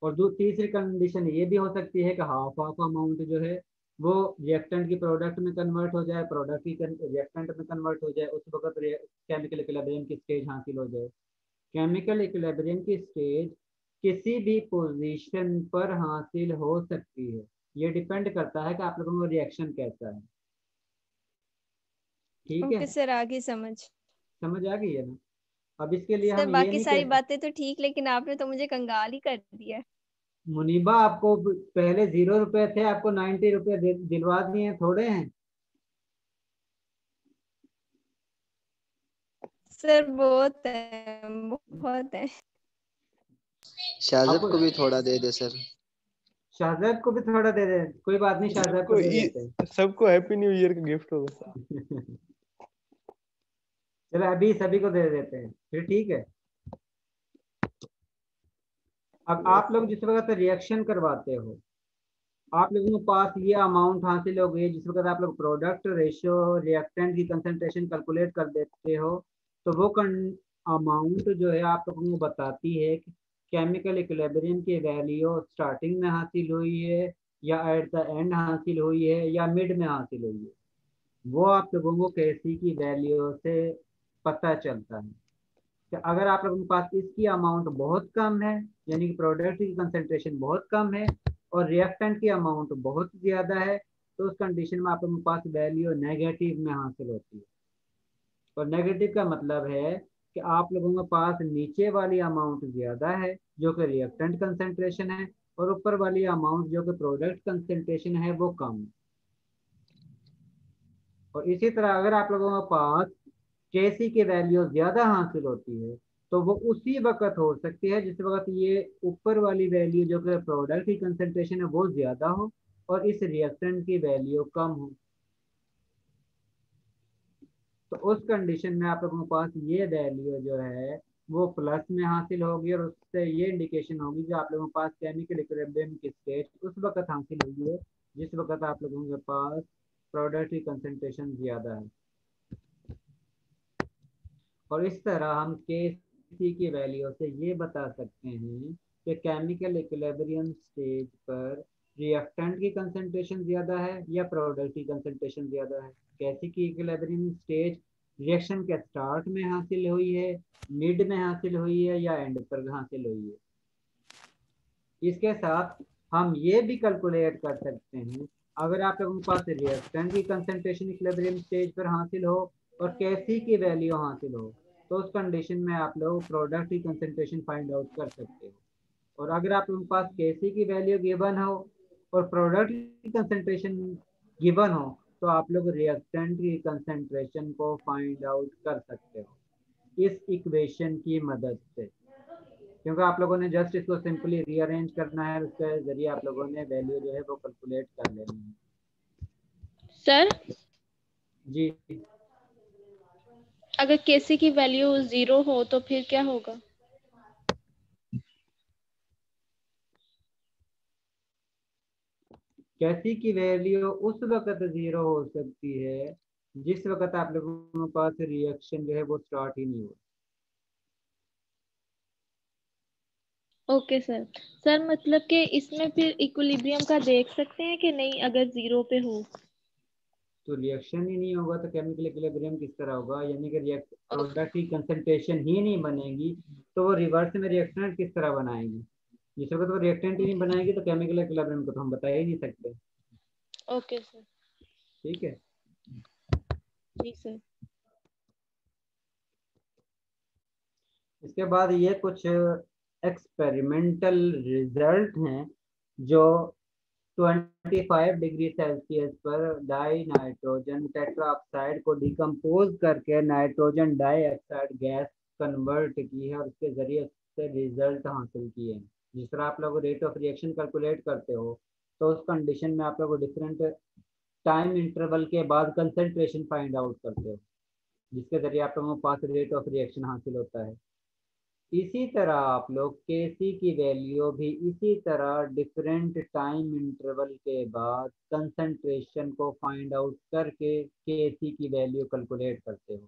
और तीसरी कंडीशन ये भी हो सकती है कि हाफ अमाउंट जो है वो रिएक्टेंट की प्रोडक्ट में कन्वर्ट हो जाए, प्रोडक्ट की रिएक्टेंट में कन्वर्ट हो जाए, उस वक्त केमिकल इक्विलिब्रियम की स्टेज हासिल हो जाए। केमिकल इक्विलिब्रियम की स्टेज किसी भी पोजीशन पर हासिल हो सकती है, ये डिपेंड करता है कि आप लोगों का रिएक्शन कैसा है। ठीक है ओके सर, आगे समझ आ गई है ना। अब इसके लिए सर हम ये बाकी नहीं सारी कहते बातें तो ठीक, लेकिन आपने तो मुझे कंगाल ही कर दिया। मुनीबा, आपको पहले 0 रुपए थे, आपको 90 रुपए दिलवा दिए थोड़े हैं। सर बहुत है, बहुत है। शाहजेब को भी थोड़ा दे दे सर। शाहजेब को भी थोड़ा दे दे, कोई बात नहीं, शाहजेब को दे देते हैं। सबको हैप्पी न्यू ईयर का गिफ्ट होगा। चलो अभी सभी को दे देते हैं फिर, ठीक है। अब आप लोग जिस वक्त रिएक्शन करवाते हो आप लोगों के पास ये अमाउंट हासिल हो गई, जिस वक्त आप लोग प्रोडक्ट रेशियो रिएक्टेंट की कंसंट्रेशन कैलकुलेट कर देते हो तो वो अमाउंट जो है आप लोगों को बताती है कि केमिकल इक्विलिब्रियम की वैल्यू स्टार्टिंग में हासिल हुई है या एट द एंड हासिल हुई है या मिड में हासिल हुई है। वो आप लोगों को केसी की वैल्यू से पता चलता है कि अगर आप लोगों के पास इसकी अमाउंट बहुत कम है, यानी कि प्रोडक्ट की कंसंट्रेशन बहुत कम है और रिएक्टेंट की अमाउंट बहुत ज़्यादा है, तो उस कंडीशन में आप लोगों के पास वैल्यू नेगेटिव में हासिल होती है। और नेगेटिव का मतलब है कि आप लोगों के पास नीचे वाली अमाउंट ज़्यादा है जो कि रिएक्टेंट कंसंट्रेशन है और ऊपर वाली अमाउंट जो कि प्रोडक्ट कंसंट्रेशन है वो कम है। और इसी तरह अगर आप लोगों के पास केसी की वैल्यू ज़्यादा हासिल होती है तो वो उसी वक्त हो सकती है जिस वक्त ये ऊपर वाली वैल्यू जो कि प्रोडक्ट की कंसंट्रेशन है वो ज़्यादा हो और इस रिएक्टेंट की वैल्यू कम हो, तो उस कंडीशन में आप लोगों के पास ये वैल्यू जो है वो प्लस में हासिल होगी, और उससे ये इंडिकेशन होगी जो आप लोगों के पास केमिकल इक्विलिब्रियम की स्टेट उस वक्त हासिल हुई है जिस वक्त आप लोगों के पास प्रोडक्ट की कंसंट्रेशन ज़्यादा है। और इस तरह हम Kc की वैल्यू से ये बता सकते हैं कि केमिकल इक्विलिब्रियम स्टेज पर रिएक्टेंट की कंसंट्रेशन ज़्यादा है या प्रोडक्ट की कंसंट्रेशन ज़्यादा है। Kc की इक्विलिब्रियम स्टेज रिएक्शन के स्टार्ट में हासिल हुई है, मिड में हासिल हुई है या एंड पर हासिल हुई है। इसके साथ हम ये भी कैलकुलेट कर सकते हैं, अगर आप लोगों के पास रिएक्टेंट की कंसंट्रेशन इक्विलिब्रियम स्टेज पर हासिल हो और Kc की वैल्यू हासिल हो, तो उस कंडीशन में आप लोग प्रोडक्ट की कंसंट्रेशन फाइंड आउट कर सकते हो। और अगर आप लोगों के पास Kc की वैल्यू गिवन हो और प्रोडक्ट की कंसंट्रेशन गिवन हो, तो आप लोग रिएक्टेंट की कंसंट्रेशन को फाइंड आउट कर सकते हो इस इक्वेशन की मदद से, क्योंकि आप लोगों ने जस्ट इसको सिंपली रीअरेंज करना है, उसके जरिए आप लोगों ने वैल्यू जो है वो कैलकुलेट कर लेनी है। सर जी, अगर Kc की वैल्यू 0 हो तो फिर क्या होगा? Kc की वैल्यू उस वक्त 0 हो सकती है जिस वक्त आप लोगों के पास रिएक्शन जो है वो स्टार्ट ही नहीं हो। Okay sir. सर मतलब कि इसमें फिर इक्विलिब्रियम का देख सकते हैं कि नहीं अगर 0 पे हो? तो रिएक्शन ही नहीं होगा तो केमिकल इक्विलिब्रियम किस तरह होगा, यानी कि प्रोडक्ट की कंसंट्रेशन ही नहीं बनेगी तो वो रिवर्स में रिएक्टेंट किस तरह बनाएगी। जिस वक्त वो रिएक्टेंट ही नहीं बनाएगी तो केमिकल इक्विलिब्रियम को तो हम बता ही नहीं सकते। Okay sir. ठीक है जी सर। इसके बाद ये कुछ एक्सपेरिमेंटल रिजल्ट हैं जो 25 डिग्री सेल्सियस पर डाई नाइट्रोजन टेट्राऑक्साइड को डिकम्पोज करके नाइट्रोजन डाइऑक्साइड गैस कन्वर्ट की है और उसके जरिए से रिजल्ट हासिल किए हैं। जिस तरह आप लोग रेट ऑफ रिएक्शन कैलकुलेट करते हो तो उस कंडीशन में आप लोग डिफरेंट टाइम इंटरवल के बाद कंसंट्रेशन फाइंड आउट करते हो, जिसके जरिए आप लोगों के पास रेट ऑफ रिएक्शन हासिल होता है। इसी तरह आप लोग Kc की वैल्यू भी इसी तरह डिफरेंट टाइम इंटरवल के बाद कंसंट्रेशन को फाइंड आउट करके Kc की वैल्यू कैलकुलेट करते हो।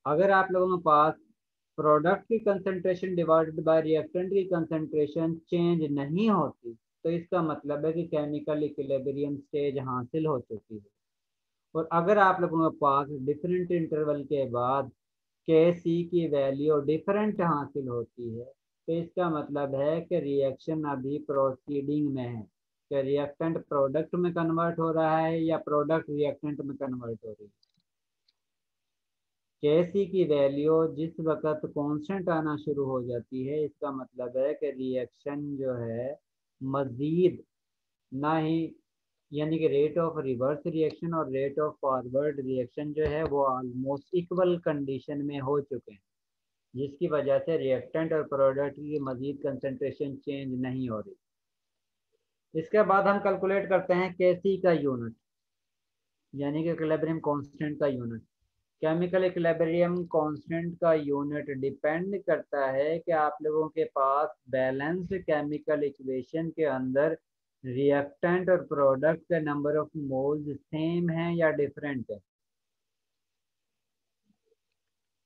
अगर आप लोगों के पास प्रोडक्ट की कंसंट्रेशन डिवाइडेड बाय रिएक्टेंट की कंसंट्रेशन चेंज नहीं होती तो इसका मतलब है कि केमिकल इक्विलिब्रियम स्टेज हासिल हो चुकी है। और अगर आप लोगों के पास डिफरेंट इंटरवल के बाद Kc की वैल्यू डिफरेंट हासिल होती है तो इसका मतलब है कि रिएक्शन अभी प्रोसीडिंग में है, कि रिएक्टेंट प्रोडक्ट में कन्वर्ट हो रहा है या प्रोडक्ट रिएक्टेंट में कन्वर्ट हो रही है। Kc की वैल्यू जिस वक्त कांस्टेंट आना शुरू हो जाती है इसका मतलब है कि रिएक्शन जो है मजीद ना ही, यानी कि रेट ऑफ रिवर्स रिएक्शन और रेट ऑफ फॉरवर्ड रिएक्शन जो है वो ऑलमोस्ट इक्वल कंडीशन में हो चुके हैं, जिसकी वजह से रिएक्टेंट और प्रोडक्ट की मजीद कंसंट्रेशन चेंज नहीं हो रही। इसके बाद हम कैलकुलेट करते हैं Kc का यूनिट, यानी कि इक्विलिब्रियम कांस्टेंट का यूनिट। केमिकल इक्विलिब्रियम कांस्टेंट का यूनिट डिपेंड करता है कि आप लोगों के पास बैलेंस्ड केमिकल इक्वेशन के अंदर रिएक्टेंट और प्रोडक्ट का नंबर ऑफ मोल्स सेम है या डिफरेंट है।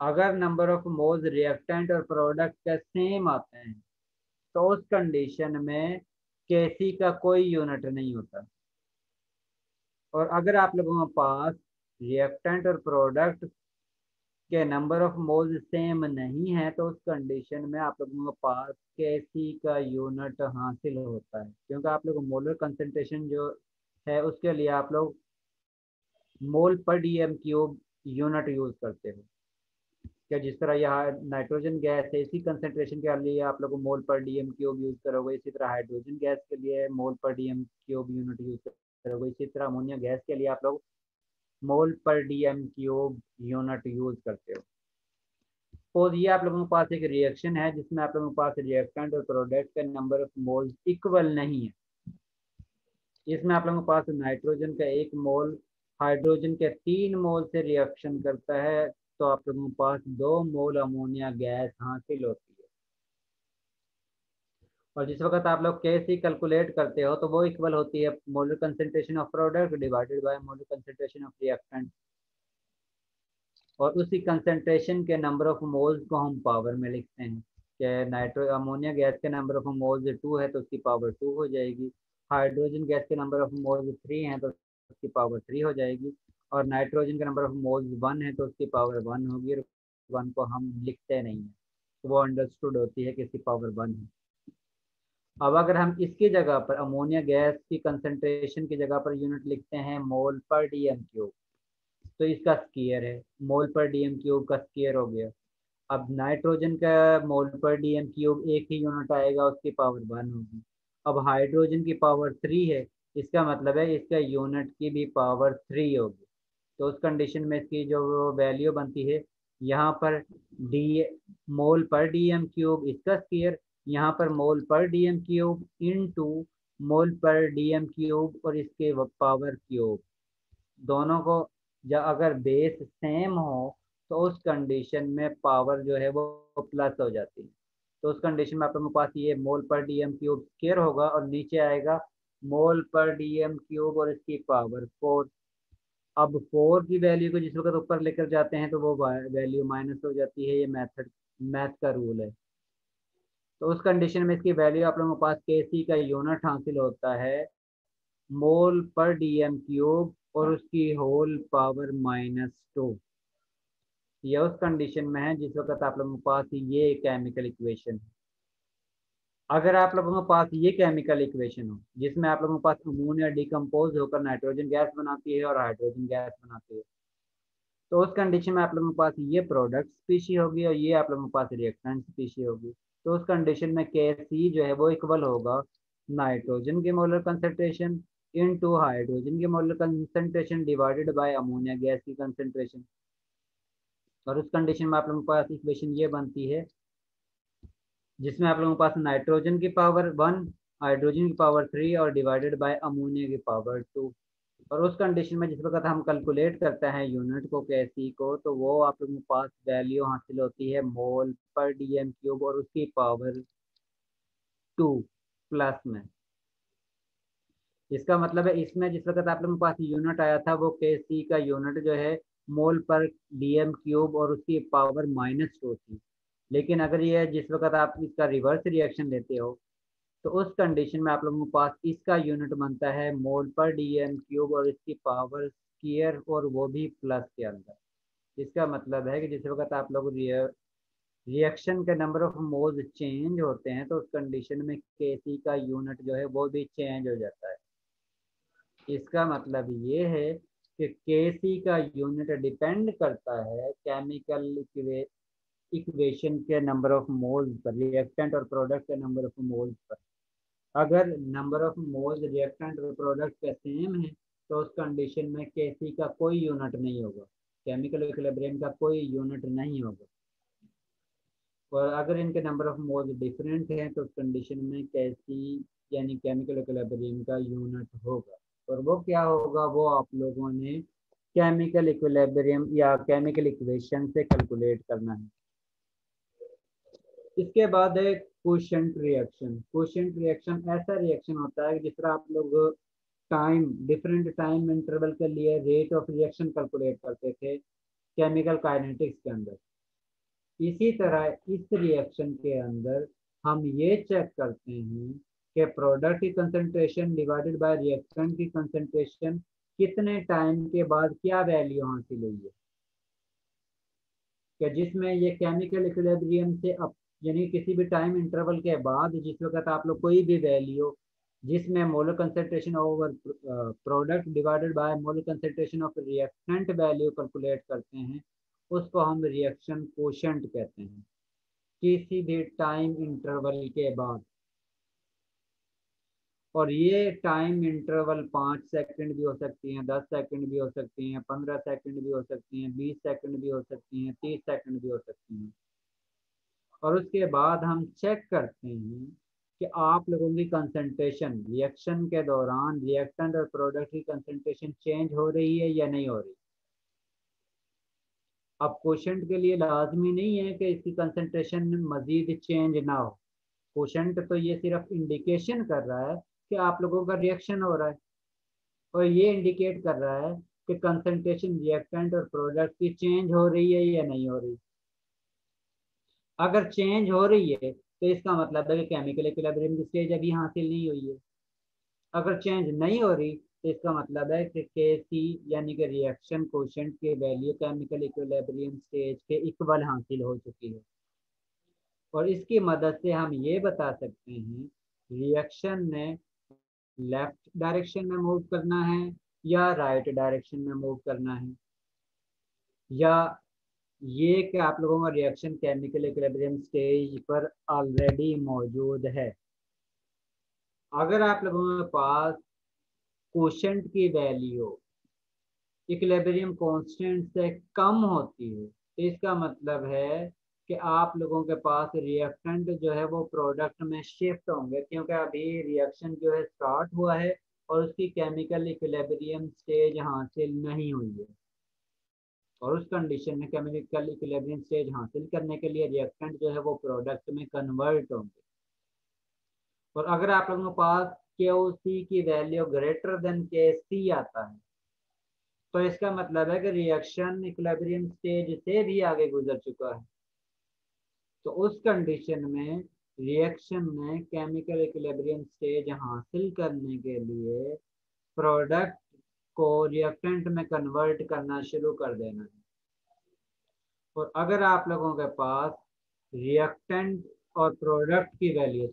अगर नंबर ऑफ मोल्स रिएक्टेंट और प्रोडक्ट का सेम आते हैं तो उस कंडीशन में Kc का कोई यूनिट नहीं होता। और अगर आप लोगों के पास रिएक्टेंट और प्रोडक्ट के नंबर ऑफ मोल्स सेम नहीं है तो उस कंडीशन में आप लोगों के पास Kc का यूनिट हासिल होता है, क्योंकि आप लोग मोलर कंसंट्रेशन जो है उसके लिए आप लोग मोल पर डीएम क्यूब यूनिट यूज करते हो। क्या जिस तरह यहाँ नाइट्रोजन गैस है इसी कंसंट्रेशन के लिए आप लोग मोल पर डीएम क्यूब यूज करोगे, इसी तरह हाइड्रोजन गैस के लिए मोल पर डीएम क्यूब यूनिट यूज करोगे, इसी तरह अमोनिया गैस के लिए आप लोग मोल पर डीएम क्यूब यूनिट यूज करते हो। तो ये आप लोगों के पास एक रिएक्शन है जिसमें आप लोगों के पास रिएक्टेंट और प्रोडक्ट का नंबर ऑफ मोल्स इक्वल नहीं है। इसमें आप लोगों के पास नाइट्रोजन का 1 मोल हाइड्रोजन के 3 मोल से रिएक्शन करता है, तो आप लोगों के पास 2 मोल अमोनिया गैस हासिल होती है। और जिस वक्त आप लोग KC कैलकुलेट करते हो तो वो इक्वल होती है molar concentration of product divided by molar concentration of reactant, और उसी कंसेंट्रेशन के नंबर ऑफ मोल्स को हम पावर में लिखते हैं कि अमोनिया गैस के नंबर ऑफ मोल्स 2 है तो उसकी पावर 2 हो जाएगी, हाइड्रोजन गैस के नंबर ऑफ मोल्स 3 है तो उसकी पावर 3 हो जाएगी, और नाइट्रोजन के नंबर ऑफ मोल्स 1 है तो उसकी पावर 1 होगी। 1 को हम लिखते नहीं है तो वो अंडरस्टूड होती है कि इसकी पावर 1 है। अब अगर हम इसकी जगह पर अमोनिया गैस की कंसंट्रेशन की जगह पर यूनिट लिखते हैं मोल पर डीएम क्यूब, तो इसका स्क्वायर है, मोल पर डीएम क्यूब का स्क्वायर हो गया। अब नाइट्रोजन का मोल पर डीएम क्यूब एक ही यूनिट आएगा, उसकी पावर 1 होगी। अब हाइड्रोजन की पावर 3 है, इसका मतलब है इसका यूनिट की भी पावर 3 होगी। तो उस कंडीशन में इसकी जो वैल्यू बनती है, यहाँ पर डी मोल पर डीएम क्यूब इसका स्क्वायर, यहाँ पर मोल पर डीएम क्यूब इनटू मोल पर डीएम क्यूब और इसके पावर क्यूब, दोनों को अगर बेस सेम हो तो उस कंडीशन में पावर जो है वो प्लस हो जाती है। तो उस कंडीशन में आप लोगों के पास ये मोल पर डीएम क्यूब स्क्वायर होगा और नीचे आएगा मोल पर डीएम क्यूब और इसकी पावर 4। अब 4 की वैल्यू को जिस वक्त ऊपर लेकर जाते हैं तो वो वैल्यू माइनस हो जाती है, ये मैथ का रूल है। तो उस कंडीशन में इसकी वैल्यू आप लोगों के पास KC का यूनिट हासिल होता है मोल पर डीएम क्यूब और उसकी होल पावर -2। यह उस कंडीशन में है जिस वक्त आप लोगों के पास ये केमिकल इक्वेशन है। अगर आप लोगों के पास ये केमिकल इक्वेशन हो जिसमें आप लोगों के पास अमोनिया डिकम्पोज होकर नाइट्रोजन गैस बनाती है और हाइड्रोजन गैस बनाती है, तो उस कंडीशन में आप लोगों के पास ये प्रोडक्ट स्पीशी होगी और ये आप लोगों के पास रिएक्टेंट स्पीशी होगी। तो उस कंडीशन में KC जो है वो इक्वल होगा नाइट्रोजन के मोलर कंसंट्रेशन इनटू हाइड्रोजन के molar concentration divided by ammonia gas की कंसंट्रेशन। और उस कंडीशन में आप लोगों के पास इक्वेशन ये बनती है जिसमें आप लोगों के पास नाइट्रोजन की पावर 1, हाइड्रोजन की पावर 3 और डिवाइडेड बाय अमोनिया की पावर 2। और उस कंडीशन में जिस वक्त हम कैलकुलेट करते हैं यूनिट को KC को, तो वो आप लोगों के पास वैल्यू हासिल होती है मोल पर डीएम क्यूब और उसकी पावर 2 प्लस में। इसका मतलब है इसमें जिस वक्त आप लोगों के पास यूनिट आया था वो KC का यूनिट जो है मोल पर डीएम क्यूब और उसकी पावर -2 थी, लेकिन अगर ये जिस वक्त आप इसका रिवर्स रिएक्शन लेते हो तो उस कंडीशन में आप लोगों के पास इसका यूनिट बनता है मोल पर डीएम क्यूब और इसकी पावर स्क्वायर और वो भी प्लस के अंदर। इसका मतलब है कि जिस वक्त आप लोग रिएक्शन के नंबर ऑफ मोल्स चेंज होते हैं तो उस कंडीशन में KC का यूनिट जो है वो भी चेंज हो जाता है। इसका मतलब ये है कि KC का यूनिट डिपेंड करता है केमिकल इक्वेशन के number of moles per, reactant और प्रोडक्ट के नंबर ऑफ मोल्स पर। अगर नंबर ऑफ मोल्स रिएक्टेंट और प्रोडक्ट का सेम है तो उस कंडीशन में KC का कोई यूनिट नहीं होगा, केमिकल इक्विलिब्रियम का कोई यूनिट नहीं होगा। और अगर इनके नंबर ऑफ मोल्स डिफरेंट हैं तो उस कंडीशन में KC यानी केमिकल इक्विलिब्रियम का यूनिट होगा। और वो क्या होगा वो आप लोगों ने केमिकल इक्विलिब्रियम या केमिकल इक्वेशन से कैलकुलेट करना है। इसके बाद है क्वोशंट रिएक्शन। क्वोशंट रिएक्शन ऐसा रिएक्शन होता है जिस तरह आप लोग डिफरेंट टाइम इंटरवल के लिए रेट ऑफ रिएक्शन कैलकुलेट करते थे केमिकल काइनेटिक्स के अंदर, इसी तरह इस रिएक्शन के अंदर हम ये चेक करते हैं कि प्रोडक्ट की कंसंट्रेशन डिवाइडेड बाय रिएक्टेंट की कंसंट्रेशन कितने टाइम के बाद क्या वैल्यू हासिल हुई है, कि जिसमें ये केमिकल इक्विलिब्रियम से यानी किसी भी टाइम इंटरवल के बाद जिस वक्त आप लोग कोई भी वैल्यू जिसमें molar concentration over product divided by molar concentration of reactant value calculate करते हैं, उसको हम रिएक्शन क्वोशंट कहते हैं किसी भी टाइम इंटरवल के बाद। और ये टाइम इंटरवल 5 सेकंड भी हो सकती हैं, 10 सेकंड भी हो सकती हैं, 15 सेकंड भी हो सकती हैं, 20 सेकंड भी हो सकती हैं, 30 सेकंड भी हो सकती हैं। और उसके बाद हम चेक करते हैं कि आप लोगों की कंसंट्रेशन रिएक्शन के दौरान रिएक्टेंट और प्रोडक्ट की कंसंट्रेशन चेंज हो रही है या नहीं हो रही। अब क्वोशेंट के लिए लाजमी नहीं है कि इसकी कंसंट्रेशन मजीद चेंज ना हो। क्वोशेंट तो ये सिर्फ इंडिकेशन कर रहा है कि आप लोगों का रिएक्शन हो रहा है, और ये इंडिकेट कर रहा है कि कंसंट्रेशन रिएक्टेंट और प्रोडक्ट की चेंज हो रही है या नहीं हो रही। अगर चेंज हो रही है तो इसका मतलब है कि केमिकल इक्विलिब्रियम की स्टेज अभी हासिल नहीं हुई है। अगर चेंज नहीं हो रही तो इसका मतलब है कि Kc यानी कि रिएक्शन कोशेंट की वैल्यू केमिकल इक्विलिब्रियम स्टेज के इक्वल हासिल हो चुकी है। और इसकी मदद से हम ये बता सकते हैं रिएक्शन ने लेफ्ट डायरेक्शन में मूव करना है या राइट डायरेक्शन में मूव करना है, या ये कि आप लोगों का रिएक्शन केमिकल इक्विलिब्रियम स्टेज पर ऑलरेडी मौजूद है। अगर आप लोगों के पास कोशेंट की वैल्यू इक्विलिब्रियम कांस्टेंट से कम होती है तो इसका मतलब है कि आप लोगों के पास रिएक्टेंट जो है वो प्रोडक्ट में शिफ्ट होंगे, क्योंकि अभी रिएक्शन जो है स्टार्ट हुआ है और उसकी केमिकल इक्विलिब्रियम स्टेज हासिल नहीं हुई है। और उस कंडीशन में केमिकल इक्विलिब्रियम स्टेज हासिल करने के लिए रिएक्टेंट जो है वो प्रोडक्ट में कन्वर्ट होंगे। और अगर आप लोगों के पास KOC की वैल्यू ग्रेटर देन KC आता है तो इसका मतलब है कि रिएक्शन इक्विलिब्रियम स्टेज से भी आगे गुजर चुका है। तो उस कंडीशन में रिएक्शन में केमिकल इक्विलिब्रियम स्टेज हासिल करने के लिए प्रोडक्ट को रिएक्टेंट में कन्वर्ट करना शुरू कर देना है। और अगर आप लोगों के पास रिएक्टेंट और प्रोडक्ट की वैल्यू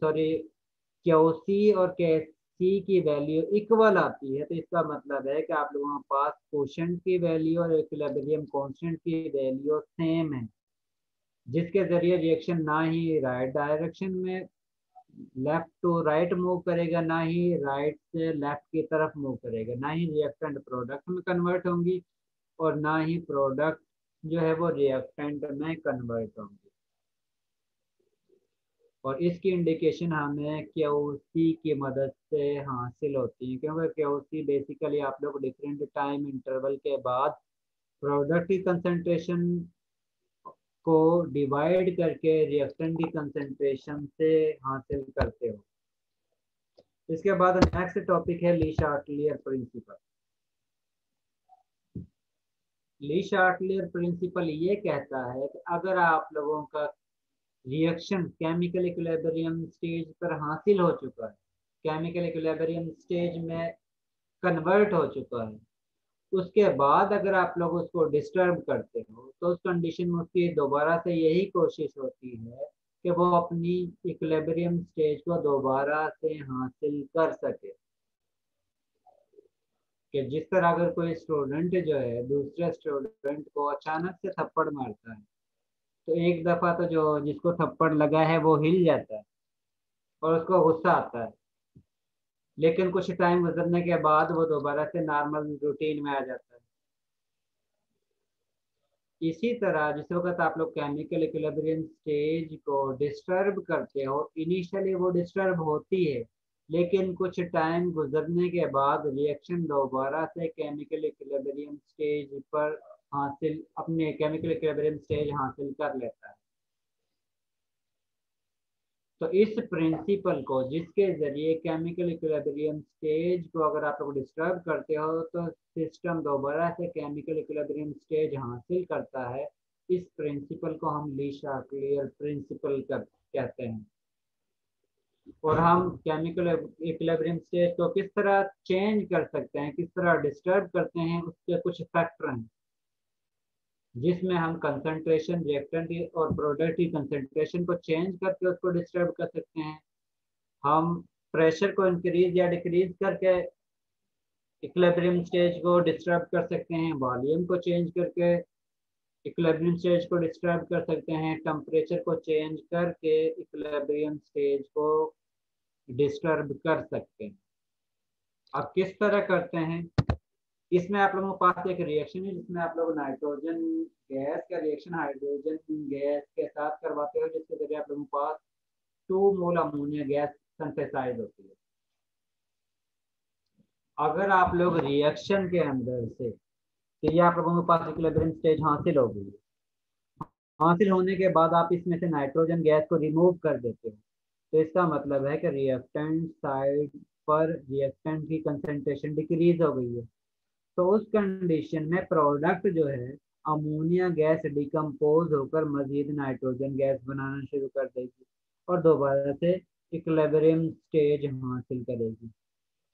KOC और KC की वैल्यू इक्वल आती है तो इसका मतलब है कि आप लोगों के पास कोशेंट की वैल्यू और इक्विलिब्रियम कांस्टेंट की वैल्यू सेम है, जिसके जरिए रिएक्शन ना ही राइट डायरेक्शन में लेफ्ट टू राइट मूव करेगा, ना ही राइट से लेफ्ट की तरफ मूव करेगा, ना ही रिएक्टेंट प्रोडक्ट में कन्वर्ट होंगी और ना ही प्रोडक्ट जो है वो रिएक्टेंट में कन्वर्ट होंगी। और इसकी इंडिकेशन हमें KOC की मदद से हासिल होती है, क्योंकि KOC बेसिकली आप लोग डिफरेंट टाइम इंटरवल के बाद प्रोडक्ट की कंसंट्रेशन को डिवाइड करके रिएक्टेंट की कंसंट्रेशन से हासिल करते हो। इसके बाद नेक्स्ट टॉपिक है ली शार्टलियर प्रिंसिपल। ली शार्टलियर प्रिंसिपल ये कहता है कि अगर आप लोगों का रिएक्शन केमिकल इक्विलिब्रियम स्टेज पर हासिल हो चुका है, केमिकल इक्विलिब्रियम स्टेज में कन्वर्ट हो चुका है, उसके बाद अगर आप लोग उसको डिस्टर्ब करते हो तो उस कंडीशन में उसकी दोबारा से यही कोशिश होती है कि वो अपनी इक्विलिब्रियम स्टेज को दोबारा से हासिल कर सके। कि जिस तरह अगर कोई स्टूडेंट जो है दूसरे स्टूडेंट को अचानक से थप्पड़ मारता है तो एक दफ़ा तो जो जिसको थप्पड़ लगा है वो हिल जाता है और उसको गुस्सा आता है, लेकिन कुछ टाइम गुजरने के बाद वो दोबारा से नॉर्मल रूटीन में आ जाता है। इसी तरह जिस वक्त आप लोग केमिकल इक्विलिब्रियम स्टेज को डिस्टर्ब करते हो, इनिशियली वो डिस्टर्ब होती है, लेकिन कुछ टाइम गुजरने के बाद रिएक्शन दोबारा से केमिकल इक्विलिब्रियम स्टेज पर हासिल अपने केमिकल इक्विलिब्रियम स्टेज हासिल कर लेता है। तो इस प्रिंसिपल को जिसके जरिए केमिकल इक्विलिब्रियम स्टेज को अगर आप लोग डिस्टर्ब करते हो तो सिस्टम दोबारा से केमिकल इक्विलिब्रियम स्टेज हासिल करता है, इस प्रिंसिपल को हम ली शार्टलियर प्रिंसिपल कहते हैं। और हम केमिकल इक्विलिब्रियम स्टेज को किस तरह चेंज कर सकते हैं, किस तरह डिस्टर्ब करते हैं, उसके कुछ फैक्टर हैं जिसमें हम कंसंट्रेशन रिएक्टेंट और प्रोडक्ट की कंसंट्रेशन को चेंज करके उसको डिस्टर्ब कर सकते हैं। हम प्रेशर को इंक्रीज या डिक्रीज करके इक्विलिब्रियम स्टेज को डिस्टर्ब कर सकते हैं। वॉल्यूम को चेंज करके इक्विलिब्रियम स्टेज को डिस्टर्ब कर सकते हैं। टेम्परेचर को चेंज करके इक्विलिब्रियम स्टेज को डिस्टर्ब कर सकते हैं। अब किस तरह करते हैं, इसमें आप लोगों के पास एक रिएक्शन है जिसमें आप लोग नाइट्रोजन गैस का रिएक्शन हाइड्रोजन गैस के साथ करवाते हो, जिसके जरिए आप लोगों के पास 2 मोल अमोनिया गैस सिंथेसाइज होती है। अगर आप लोग रिएक्शन के अंदर से कि ये आप लोगों के पास इक्विलिब्रियम स्टेज हासिल हो गई है, हासिल होने के बाद आप इसमें से नाइट्रोजन गैस को रिमूव कर देते हो, तो इसका मतलब है कि रिएक्टेंट साइड पर रिएक्टेंट की कंसंट्रेशन डिक्रीज हो गई है। तो उस कंडीशन में प्रोडक्ट जो है अमोनिया गैस डिकम्पोज होकर मजीद नाइट्रोजन गैस बनाना शुरू कर देगी और दोबारा से इक्विलिब्रियम स्टेज हासिल करेगी।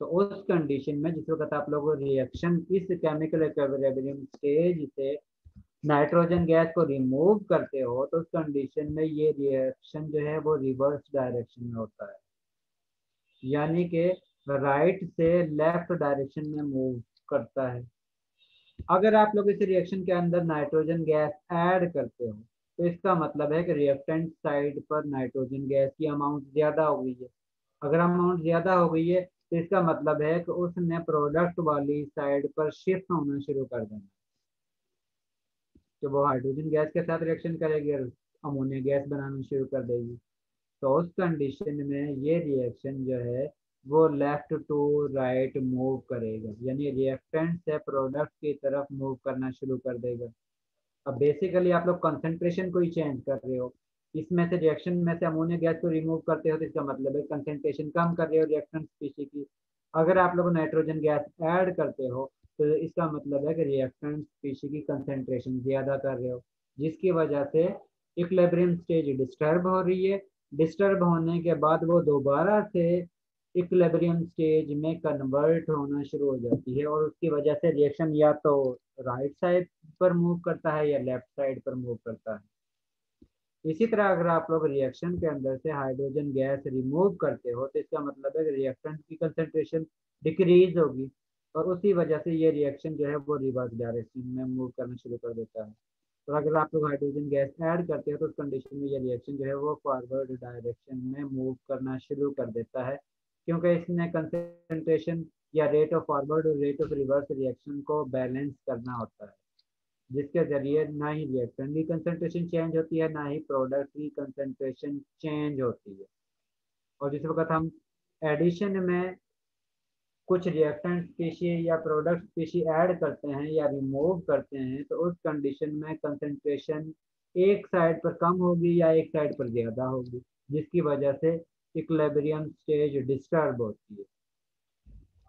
तो उस कंडीशन में जिस वक्त आप लोग रिएक्शन इस केमिकल इक्विलिब्रियम स्टेज से नाइट्रोजन गैस को रिमूव करते हो, तो उस कंडीशन में ये रिएक्शन जो है वो रिवर्स डायरेक्शन में होता है, यानी कि राइट से लेफ्ट डायरेक्शन में मूव करता है। अगर आप लोग इस रिएक्शन के अंदर नाइट्रोजन गैस ऐड करते हो, तो इसका मतलब है कि रिएक्टेंट साइड पर नाइट्रोजन गैस की अमाउंट ज़्यादा हो गई है। अगर अमाउंट ज़्यादा हो गई है तो इसका मतलब है कि उसने प्रोडक्ट वाली साइड पर शिफ्ट होना शुरू कर देना, तो वो हाइड्रोजन गैस के साथ रिएक्शन करेगी और अमोनिया गैस बनाना शुरू कर देगी। तो उस कंडीशन में ये रिएक्शन जो है वो लेफ्ट टू राइट मूव करेगा, यानी रिएक्टेंट से प्रोडक्ट की तरफ मूव करना शुरू कर देगा। अब बेसिकली आप लोग कंसंट्रेशन को ही चेंज कर रहे हो, इसमें से रिएक्शन में से अमोनिया गैस को रिमूव करते हो तो इसका मतलब है कंसंट्रेशन कम कर रहे हो रिएक्टेंट स्पीशीज की। अगर आप लोग नाइट्रोजन गैस ऐड करते हो तो इसका मतलब है कि रिएक्टेंट स्पीशीज की कंसंट्रेशन ज़्यादा कर रहे हो, जिसकी वजह से इक्विलिब्रियम स्टेज डिस्टर्ब हो रही है। डिस्टर्ब होने के बाद वो दोबारा से इक्विलिब्रियम स्टेज में कन्वर्ट होना शुरू हो जाती है और उसकी वजह से रिएक्शन या तो राइट साइड पर मूव करता है या लेफ्ट साइड पर मूव करता है। इसी तरह अगर आप लोग रिएक्शन के अंदर से हाइड्रोजन गैस रिमूव करते हो तो इसका मतलब है कि रिएक्टेंट की कंसंट्रेशन डिक्रीज होगी और उसी वजह से ये रिएक्शन जो है वो रिवर्स डायरेक्शन में मूव करना शुरू कर देता है। तो अगर आप लोग हाइड्रोजन गैस ऐड करते हो तो उस कंडीशन में ये रिएक्शन जो है वो फॉरवर्ड डायरेक्शन में मूव करना शुरू कर देता है, क्योंकि इसने कंसंट्रेशन या रेट ऑफ फॉरवर्ड और रेट ऑफ रिवर्स रिएक्शन को बैलेंस करना होता है, जिसके जरिए ना ही रिएक्टेंट की कंसंट्रेशन चेंज होती है ना ही प्रोडक्ट की कंसंट्रेशन चेंज होती है। और जिस वक्त हम एडिशन में कुछ रिएक्टेंट स्पीशीज या प्रोडक्ट स्पीशीज ऐड करते हैं या रिमूव करते हैं तो उस कंडीशन में कंसंट्रेशन एक साइड पर कम होगी या एक साइड पर ज़्यादा होगी, जिसकी वजह से इक्विलिब्रियम स्टेज डिस्टर्ब होती है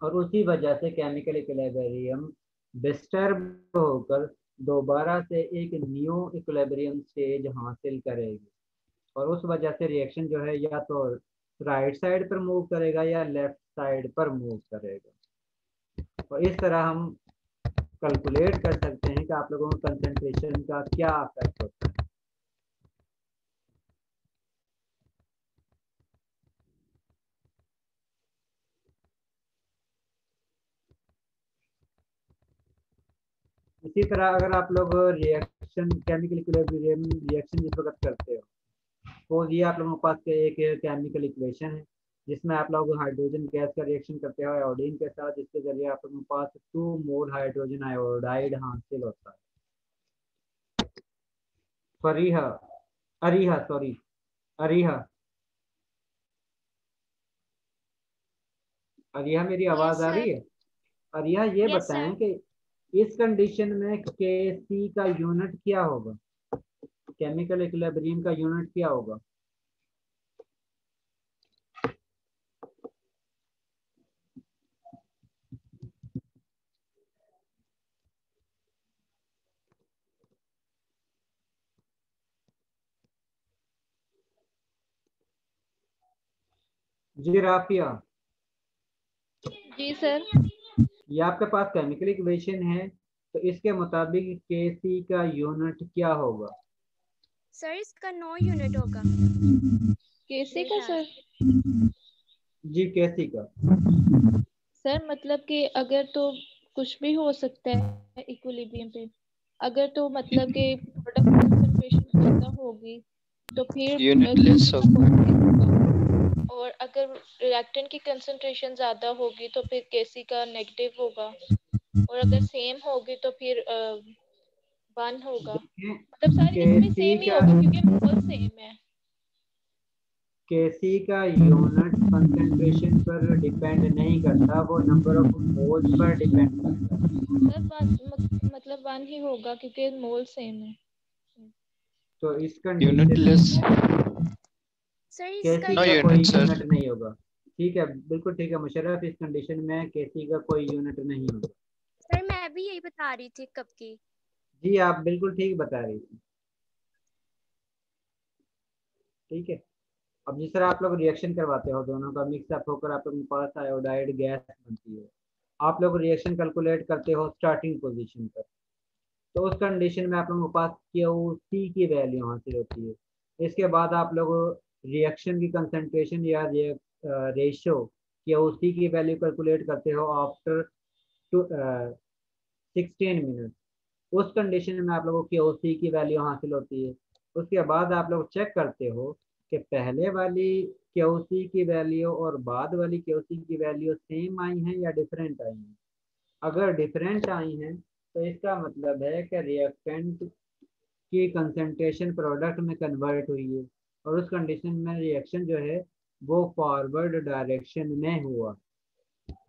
और उसी वजह से केमिकल इक्विलिब्रियम डिस्टर्ब होकर दोबारा से एक न्यू इक्विलिब्रियम स्टेज हासिल करेगी और उस वजह से रिएक्शन जो है या तो राइट साइड पर मूव करेगा या लेफ्ट साइड पर मूव करेगा। और इस तरह हम कैलकुलेट कर सकते हैं कि आप लोगों को कंसंट्रेशन का क्या इफेक्ट होता है। इसी तरह अगर आप लोग रिएक्शन केमिकल इक्विलिब्रियम रिएक्शन जिस वक्त करते हो तो ये आप लोगों के पास एक केमिकल इक्वेशन है जिसमें आप लोग हाइड्रोजन गैस का रिएक्शन करते हो आयोडीन के साथ, जिसके जरिए आप लोगों के पास 2 मोल हाइड्रोजन आयोडाइड हासिल होता है। फरीहा अरीहा सॉरी अरीहा अरीहा मेरी आवाज आ रही है? अरीहा ये बताएं कि इस कंडीशन में Kc का यूनिट क्या होगा, केमिकल इक्विलिब्रियम का यूनिट क्या होगा? जी राफिया। जी सर। ये आपके पास केमिकल इक्वेशन है तो इसके मुताबिक Kc का यूनिट क्या होगा? सर इसका 9 यूनिट होगा। कैसे का सर? जी Kc का सर मतलब कि अगर तो कुछ भी हो सकता है इक्विलिब्रियम पे, अगर तो मतलब कि प्रोडक्ट कंसंट्रेशन ज्यादा होगी तो फिर यूनिट लेस होगा और अगर रिएक्टेंट की कंसंट्रेशन ज्यादा होगी तो फिर Kc का नेगेटिव होगा और अगर सेम होगी तो फिर 1 होगा। मतलब सारे इसमें सेम ही होगा क्योंकि मोल सेम है। केसी का यूनिट कंसंट्रेशन पर डिपेंड नहीं करता, वो number of moles per depend करता है। सर मतलब 1 ही होगा क्योंकि मोल सेम है। तो इस यूनिटलेस सर केसी इसका नो का कोई यूनिट सर। यूनिट नहीं होगा। ठीक है, बिल्कुल ठीक है मुशर्रफ, इस कंडीशन में केसी का कोई यूनिट नहीं होगा। सर मैं भी यही बता रही थी कब की। जी आप बिल्कुल ठीक बता रही थी। ठीक है, अब जिस तरह आप लोग रिएक्शन करवाते हो, दोनों का मिक्सअप होकर आप लोगों के पास आयोडाइड गैस बनती है। आप लोग रिएक्शन कैलकुलेट करते हो स्टार्टिंग पोजीशन पर, तो उस कंडीशन में आप लोगों के पास QC की वैल्यू हासिल होती है। इसके बाद आप लोग रिएक्शन की कंसंट्रेशन या रेशो QC की वैल्यू कैलकुलेट करते हो आफ्टर 16 मिनट। उस कंडीशन में आप लोगों को QC की वैल्यू हासिल होती है। उसके बाद आप लोग चेक करते हो कि पहले वाली QC की वैल्यू और बाद वाली QC की वैल्यू सेम आई हैं या डिफरेंट आई हैं। अगर डिफरेंट आई हैं तो इसका मतलब है कि रिएक्टेंट की कंसंट्रेशन प्रोडक्ट में कन्वर्ट हुई है, और उस कंडीशन में रिएक्शन जो है वो फॉरवर्ड डायरेक्शन में हुआ।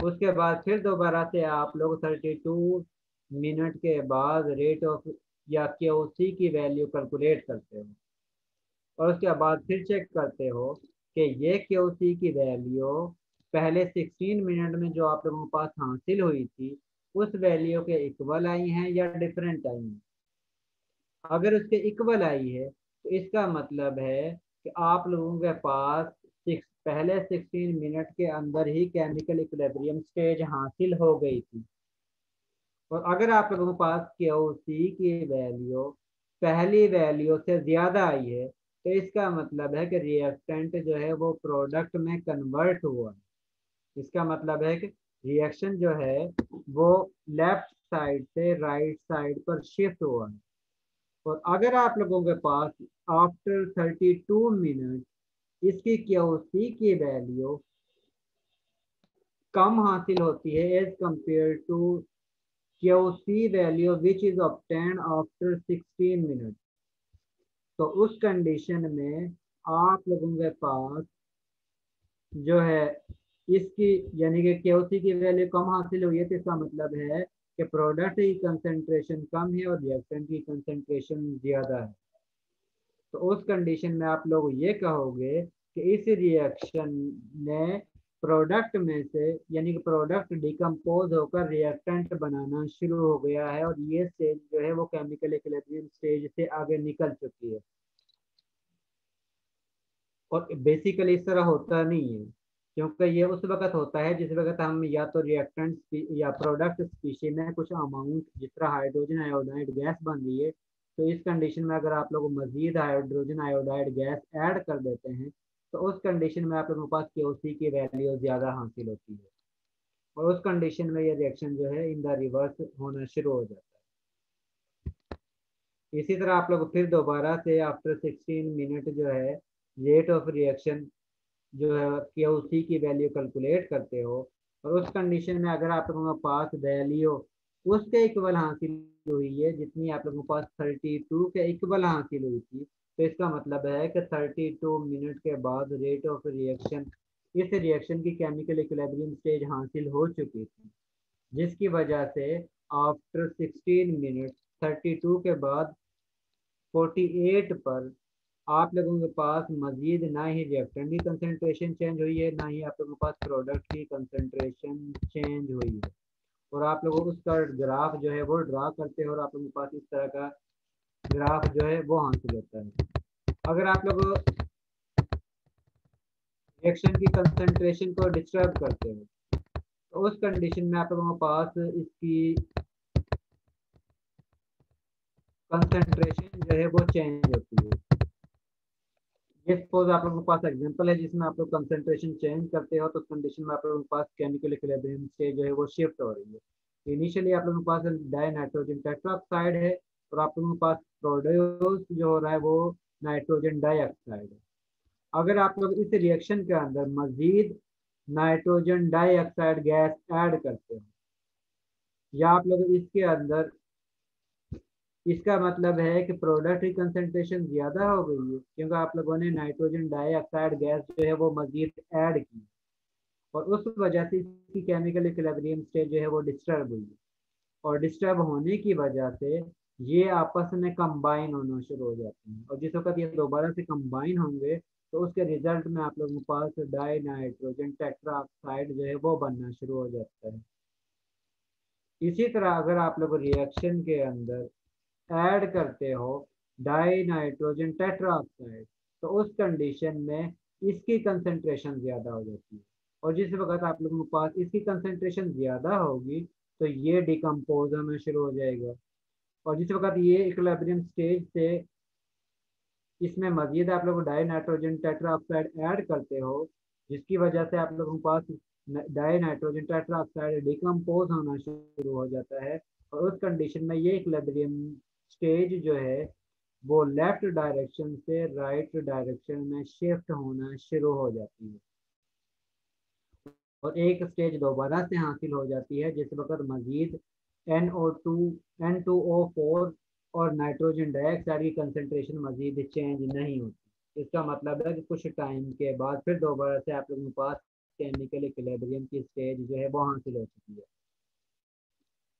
उसके बाद फिर दोबारा से आप लोग 32 मिनट के बाद रेट ऑफ या QC की वैल्यू कैलकुलेट करते हो, और उसके बाद फिर चेक करते हो कि ये QC की वैल्यू पहले 16 मिनट में जो आप लोगों के पास हासिल हुई थी उस वैल्यू के इक्वल आई हैं या डिफरेंट आई हैं। अगर उसके इक्वल आई है तो इसका मतलब है कि आप लोगों के पास पहले 16 मिनट के अंदर ही केमिकल इक्विलिब्रियम स्टेज हासिल हो गई थी। और अगर आप लोगों के पास QC की वैल्यू पहली वैल्यू से ज़्यादा आई है तो इसका मतलब है कि रिएक्टेंट जो है वो प्रोडक्ट में कन्वर्ट हुआ है। इसका मतलब है कि रिएक्शन जो है वो लेफ्ट साइड से राइट साइड पर शिफ्ट हुआ है। और अगर आप लोगों के पास आफ्टर 32 मिनट इसकी QC की वैल्यू कम हासिल होती है as compare to QC value which is obtained after 16 minute, तो उस कंडीशन में आप लोगों के पास जो है इसकी यानी कि QC की वैल्यू कम हासिल हुई है, तो इसका मतलब है कि प्रोडक्ट की कंसंट्रेशन कम है और रिएक्टेंट की कंसंट्रेशन ज़्यादा है। तो उस कंडीशन में आप लोग ये कहोगे कि इस रिएक्शन ने प्रोडक्ट में से यानी कि प्रोडक्ट डिकम्पोज होकर रिएक्टेंट बनाना शुरू हो गया है, और ये स्टेज जो है वो केमिकल इक्विलिब्रियम स्टेज से आगे निकल चुकी है। और बेसिकली इस तरह होता नहीं है, क्योंकि ये उस वक्त होता है जिस वक्त हम या तो रिएक्टेंट या प्रोडक्ट स्पीशी में कुछ अमाउंट जिस तरह हाइड्रोजन आयोडाइड गैस बन रही है, तो इस कंडीशन में अगर आप लोग मजीद हाइड्रोजन आयोडाइड गैस ऐड कर देते हैं तो उस कंडीशन में आप लोगों के पास QC की वैल्यू ज़्यादा हासिल होती है, और उस कंडीशन में ये रिएक्शन जो है इन द रिवर्स होना शुरू हो जाता है। इसी तरह आप लोग फिर दोबारा से आफ्टर 16 मिनट जो है रेट ऑफ रिएक्शन जो है QC की वैल्यू कैलकुलेट करते हो, और उस कंडीशन में अगर आप लोगों के पास वैल्यू उसके इक्वल हासिल हुई है जितनी आप लोगों के पास 32 के इक्वल हासिल हुई थी, तो इसका मतलब है कि 32 मिनट के बाद रेट ऑफ रिएक्शन इस रिएक्शन की केमिकल इक्विलिब्रियम स्टेज हासिल हो चुकी थी, जिसकी वजह से आफ्टर 16 मिनट 32 के बाद 48 पर आप लोगों के पास मजीद ना ही रिएक्टेंट की कंसंट्रेशन चेंज हुई है, ना ही आप लोगों के पास प्रोडक्ट की कंसंट्रेशन चेंज हुई है, और आप लोगों को उसका ग्राफ जो है वो ड्रा करते हो और आप लोगों के पास इस तरह का ग्राफ जो है वो हासिल होता है। अगर आप लोग रिएक्शन की कंसंट्रेशन को डिस्टर्ब करते हो तो उस कंडीशन में आप लोगों के पास इसकी कंसंट्रेशन जो है वो चेंज होती है। ये सपोज आप लोगों के पास एग्जांपल है जिसमें आप लोग कंसंट्रेशन चेंज करते हो, तो उस कंडीशन में आप लोगों के पास केमिकल इक्विलिब्रियम स्टेज जो है वो शिफ्ट हो रही है। इनिशियली आप लोगों के पास डाई नाइट्रोजन टेट्राऑक्साइड है और आप लोगों के पास प्रोड्यूस जो हो रहा है वो नाइट्रोजन डाइऑक्साइड है। अगर आप लोग इस रिएक्शन के अंदर मजीद नाइट्रोजन डाइऑक्साइड गैस ऐड करते हो, या आप लोग इसके अंदर इसका मतलब है कि प्रोडक्ट की कंसंट्रेशन ज़्यादा हो गई है, क्योंकि आप लोगों ने नाइट्रोजन डाइऑक्साइड गैस जो है वो मज़ीद ऐड की, और उस वजह से इसकी केमिकल इक्विलिब्रियम स्टेट जो है वो डिस्टर्ब हुई है, और डिस्टर्ब होने की वजह से ये आपस में कंबाइन होना शुरू हो जाते हैं, और जिस वक्त ये दोबारा से कंबाइन होंगे तो उसके रिजल्ट में आप लोगों के पास डाई नाइट्रोजन टेट्राऑक्साइड जो है वो बनना शुरू हो जाता है। इसी तरह अगर आप लोग रिएक्शन के अंदर ऐड करते हो डाई नाइट्रोजन टेट्राऑक्साइड, तो उस कंडीशन में इसकी कंसंट्रेशन ज़्यादा हो जाती है, और जिस वक्त आप लोगों के पास इसकी कंसंट्रेशन ज़्यादा होगी तो ये डिकम्पोज होना शुरू हो जाएगा, और जिस वक्त ये इक्विलिब्रियम स्टेज से इसमें मजीद आप लोग डाई नाइट्रोजन टेट्राऑक्साइड ऐड करते हो, जिसकी वजह से आप लोगों के पास डाई नाइट्रोजन टेट्राऑक्साइड डिकम्पोज होना शुरू हो जाता है, और उस कंडीशन में ये इक्विलिब्रियम स्टेज जो है वो लेफ्ट डायरेक्शन से राइट डायरेक्शन में शिफ्ट होना शुरू हो जाती है, और एक स्टेज दोबारा से हासिल हो जाती है जिस वक्त मजीद NO2 N2O4 और नाइट्रोजन डाइऑक्साइड की कंसंट्रेशन मजीद चेंज नहीं होती। इसका मतलब है कि कुछ टाइम के बाद फिर दोबारा से आप लोगों के पास केमिकल इक्विलिब्रियम की स्टेज जो है वो हासिल हो चुकी है।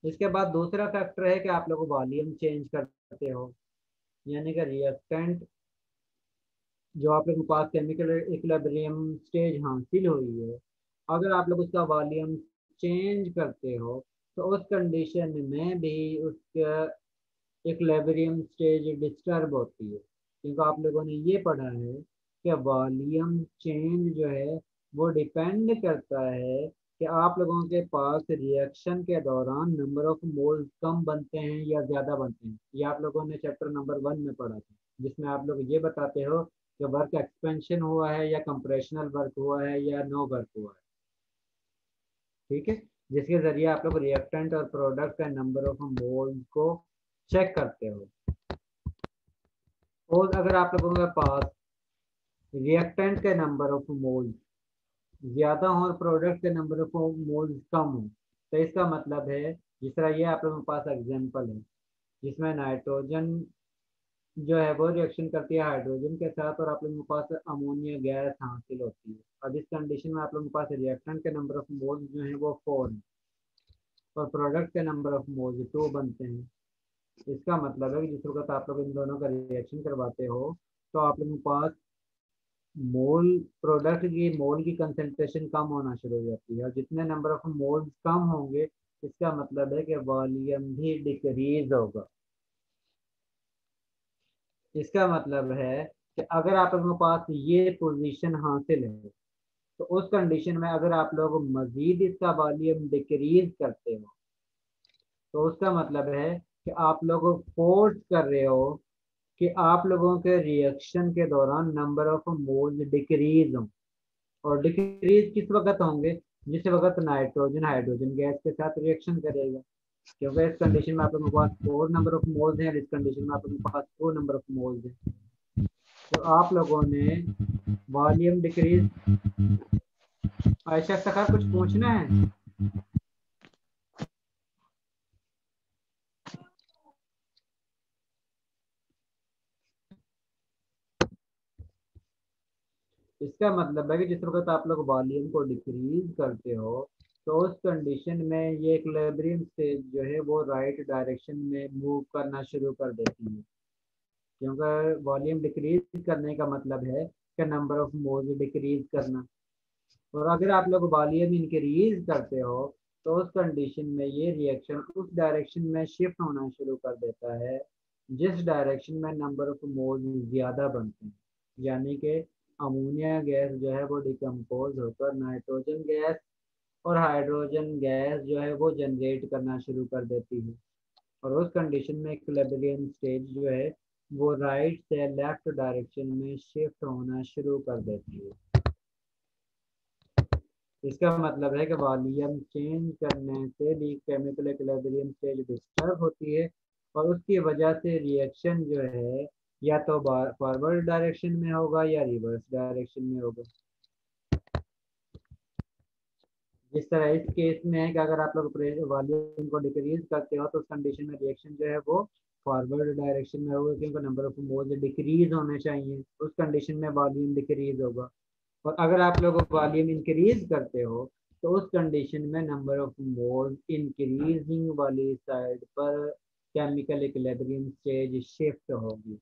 इसके बाद दूसरा फैक्टर है कि आप लोग वॉल्यूम चेंज करते हो, यानी कि रिएक्टेंट जो आप लोगों के पास केमिकल इक्विलिब्रियम स्टेज हासिल हुई है, अगर आप लोग उसका वॉल्यूम चेंज करते हो तो उस कंडीशन में भी उसका इक्विलिब्रियम स्टेज डिस्टर्ब होती है, क्योंकि आप लोगों ने ये पढ़ा है कि वॉल्यूम चेंज जो है वो डिपेंड करता है कि आप लोगों के पास रिएक्शन के दौरान नंबर ऑफ मोल्स कम बनते हैं या ज़्यादा बनते हैं। ये आप लोगों ने चैप्टर नंबर 1 में पढ़ा था, जिसमें आप लोग ये बताते हो कि वर्क एक्सपेंशन हुआ है या कंप्रेशनल वर्क हुआ है या नो वर्क हुआ है, ठीक है, जिसके ज़रिए आप लोग रिएक्टेंट और प्रोडक्ट का नंबर ऑफ मोल्स को चेक करते हो। और अगर आप लोगों के पास रिएक्टेंट के नंबर ऑफ मोल्स ज़्यादा हो और प्रोडक्ट के नंबर ऑफ मोल्स कम हो, तो इसका मतलब है, जिस तरह ये आप लोगों के पास एग्जांपल है जिसमें नाइट्रोजन जो है वो रिएक्शन करती है हाइड्रोजन के साथ और आप लोगों के पास अमोनिया गैस हासिल होती है, अब इस कंडीशन में आप लोगों के पास रिएक्टेंट के नंबर ऑफ मोल्स जो है वो 4 है और प्रोडक्ट के नंबर ऑफ मोल्स 2 बनते हैं। इसका मतलब है कि जिस वक्त आप लोग इन दोनों का रिएक्शन करवाते हो तो आप लोगों के पास प्रोडक्ट की मोल की कंसंट्रेशन कम होना शुरू हो जाती है, और जितने नंबर ऑफ मोल्स कम होंगे इसका मतलब है कि वॉल्यूम भी डिक्रीज होगा। इसका मतलब है कि अगर आप लोगों के पास ये पोजीशन हासिल है तो उस कंडीशन में अगर आप लोग मजीद इसका वॉल्यूम डिक्रीज करते हो तो उसका मतलब है कि आप लोग फोर्स कर रहे हो कि आप लोगों के रिएक्शन के दौरान नंबर ऑफ मोल्स डिक्रीज हों, और डिक्रीज किस वक्त होंगे, जिस वक्त नाइट्रोजन हाइड्रोजन गैस के साथ रिएक्शन करेगा, क्योंकि इस कंडीशन में आप लोगों के पास 4 नंबर ऑफ मोल्स हैं, इस कंडीशन में आप लोगों के पास 2 नंबर ऑफ मोल्स हैं, तो आप लोगों ने वॉल्यूम डिक्रीज। आयशा सखा कुछ पूछना है? इसका मतलब है कि जिस वक्त आप लोग वॉल्यूम को डिक्रीज करते हो तो उस कंडीशन में ये इक्विलिब्रियम स्टेज जो है वो राइट डायरेक्शन में मूव करना शुरू कर देती है, क्योंकि वॉल्यूम डिक्रीज करने का मतलब है कि नंबर ऑफ मोल्स डिक्रीज करना, और अगर आप लोग वॉल्यूम इंक्रीज करते हो तो उस कंडीशन में ये रिएक्शन उस डायरेक्शन में शिफ्ट होना शुरू कर देता है जिस डायरेक्शन में नंबर ऑफ मोल्स ज़्यादा बनते हैं, यानी कि अमोनिया गैस जो है वो डिकम्पोज होकर नाइट्रोजन गैस और हाइड्रोजन गैस जो है वो जनरेट करना शुरू कर देती है, और उस कंडीशन में इक्विलिब्रियम स्टेज जो है वो राइट से लेफ्ट डायरेक्शन में शिफ्ट होना शुरू कर देती है। इसका मतलब है कि वॉल्यूम चेंज करने से भी केमिकल इक्विलिब्रियम स्टेज डिस्टर्ब होती है, और उसकी वजह से रिएक्शन जो है या तो फॉरवर्ड डायरेक्शन में होगा या रिवर्स डायरेक्शन में होगा। जिस तरह इस केस में है कि अगर आप लोग वॉल्यूम को डिक्रीज करते हो तो उस कंडीशन में रिएक्शन जो है वो फॉरवर्ड डायरेक्शन में होगा क्योंकि नंबर ऑफ मोल्स डिक्रीज होने चाहिए, उस कंडीशन में वॉल्यूम डिक्रीज होगा। और अगर आप लोग वॉल्यूम इंक्रीज करते हो तो उस कंडीशन में नंबर ऑफ मोल्स इंक्रीजिंग वाली साइड पर केमिकल इक्विलिब्रियम स्टेज शिफ्ट होगी।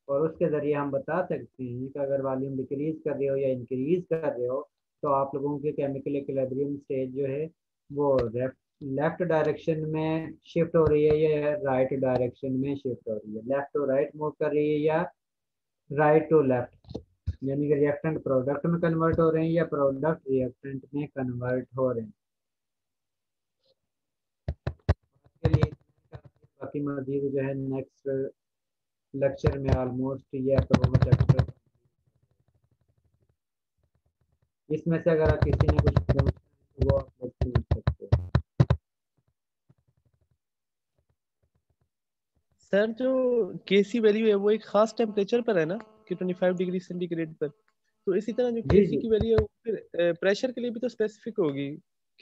और उसके ज़रिए हम बता सकते हैं कि अगर वॉल्यूम डिक्रीज कर रहे हो या इंक्रीज कर रहे हो तो आप लोगों के केमिकल इक्विलिब्रियम स्टेज जो है वो लेफ्ट डायरेक्शन में शिफ्ट हो रही है या राइट डायरेक्शन में शिफ्ट हो रही है, लेफ्ट टू राइट मूव कर रही है या राइट टू लेफ्ट, यानी कि रिएक्टेंट प्रोडक्ट में कन्वर्ट हो रहे हैं या प्रोडक्ट रिएक्टेंट में कन्वर्ट हो रहे हैं। के लिए बाकी मजीद जो है नेक्स्ट लेक्चर में ऑलमोस्ट ये आप लोगों को चैप्टर, इसमें से अगर आप किसी ने कुछ पूछना है वो आप लोग पूछ सकते हो। सर जो केसी वैल्यू है वो एक खास टेम्परेचर पर है ना कि 25 डिग्री सेंटीग्रेड पर, तो इसी तरह जो जी केसी जी की वैल्यू है वो फिर प्रेशर के लिए भी तो स्पेसिफिक होगी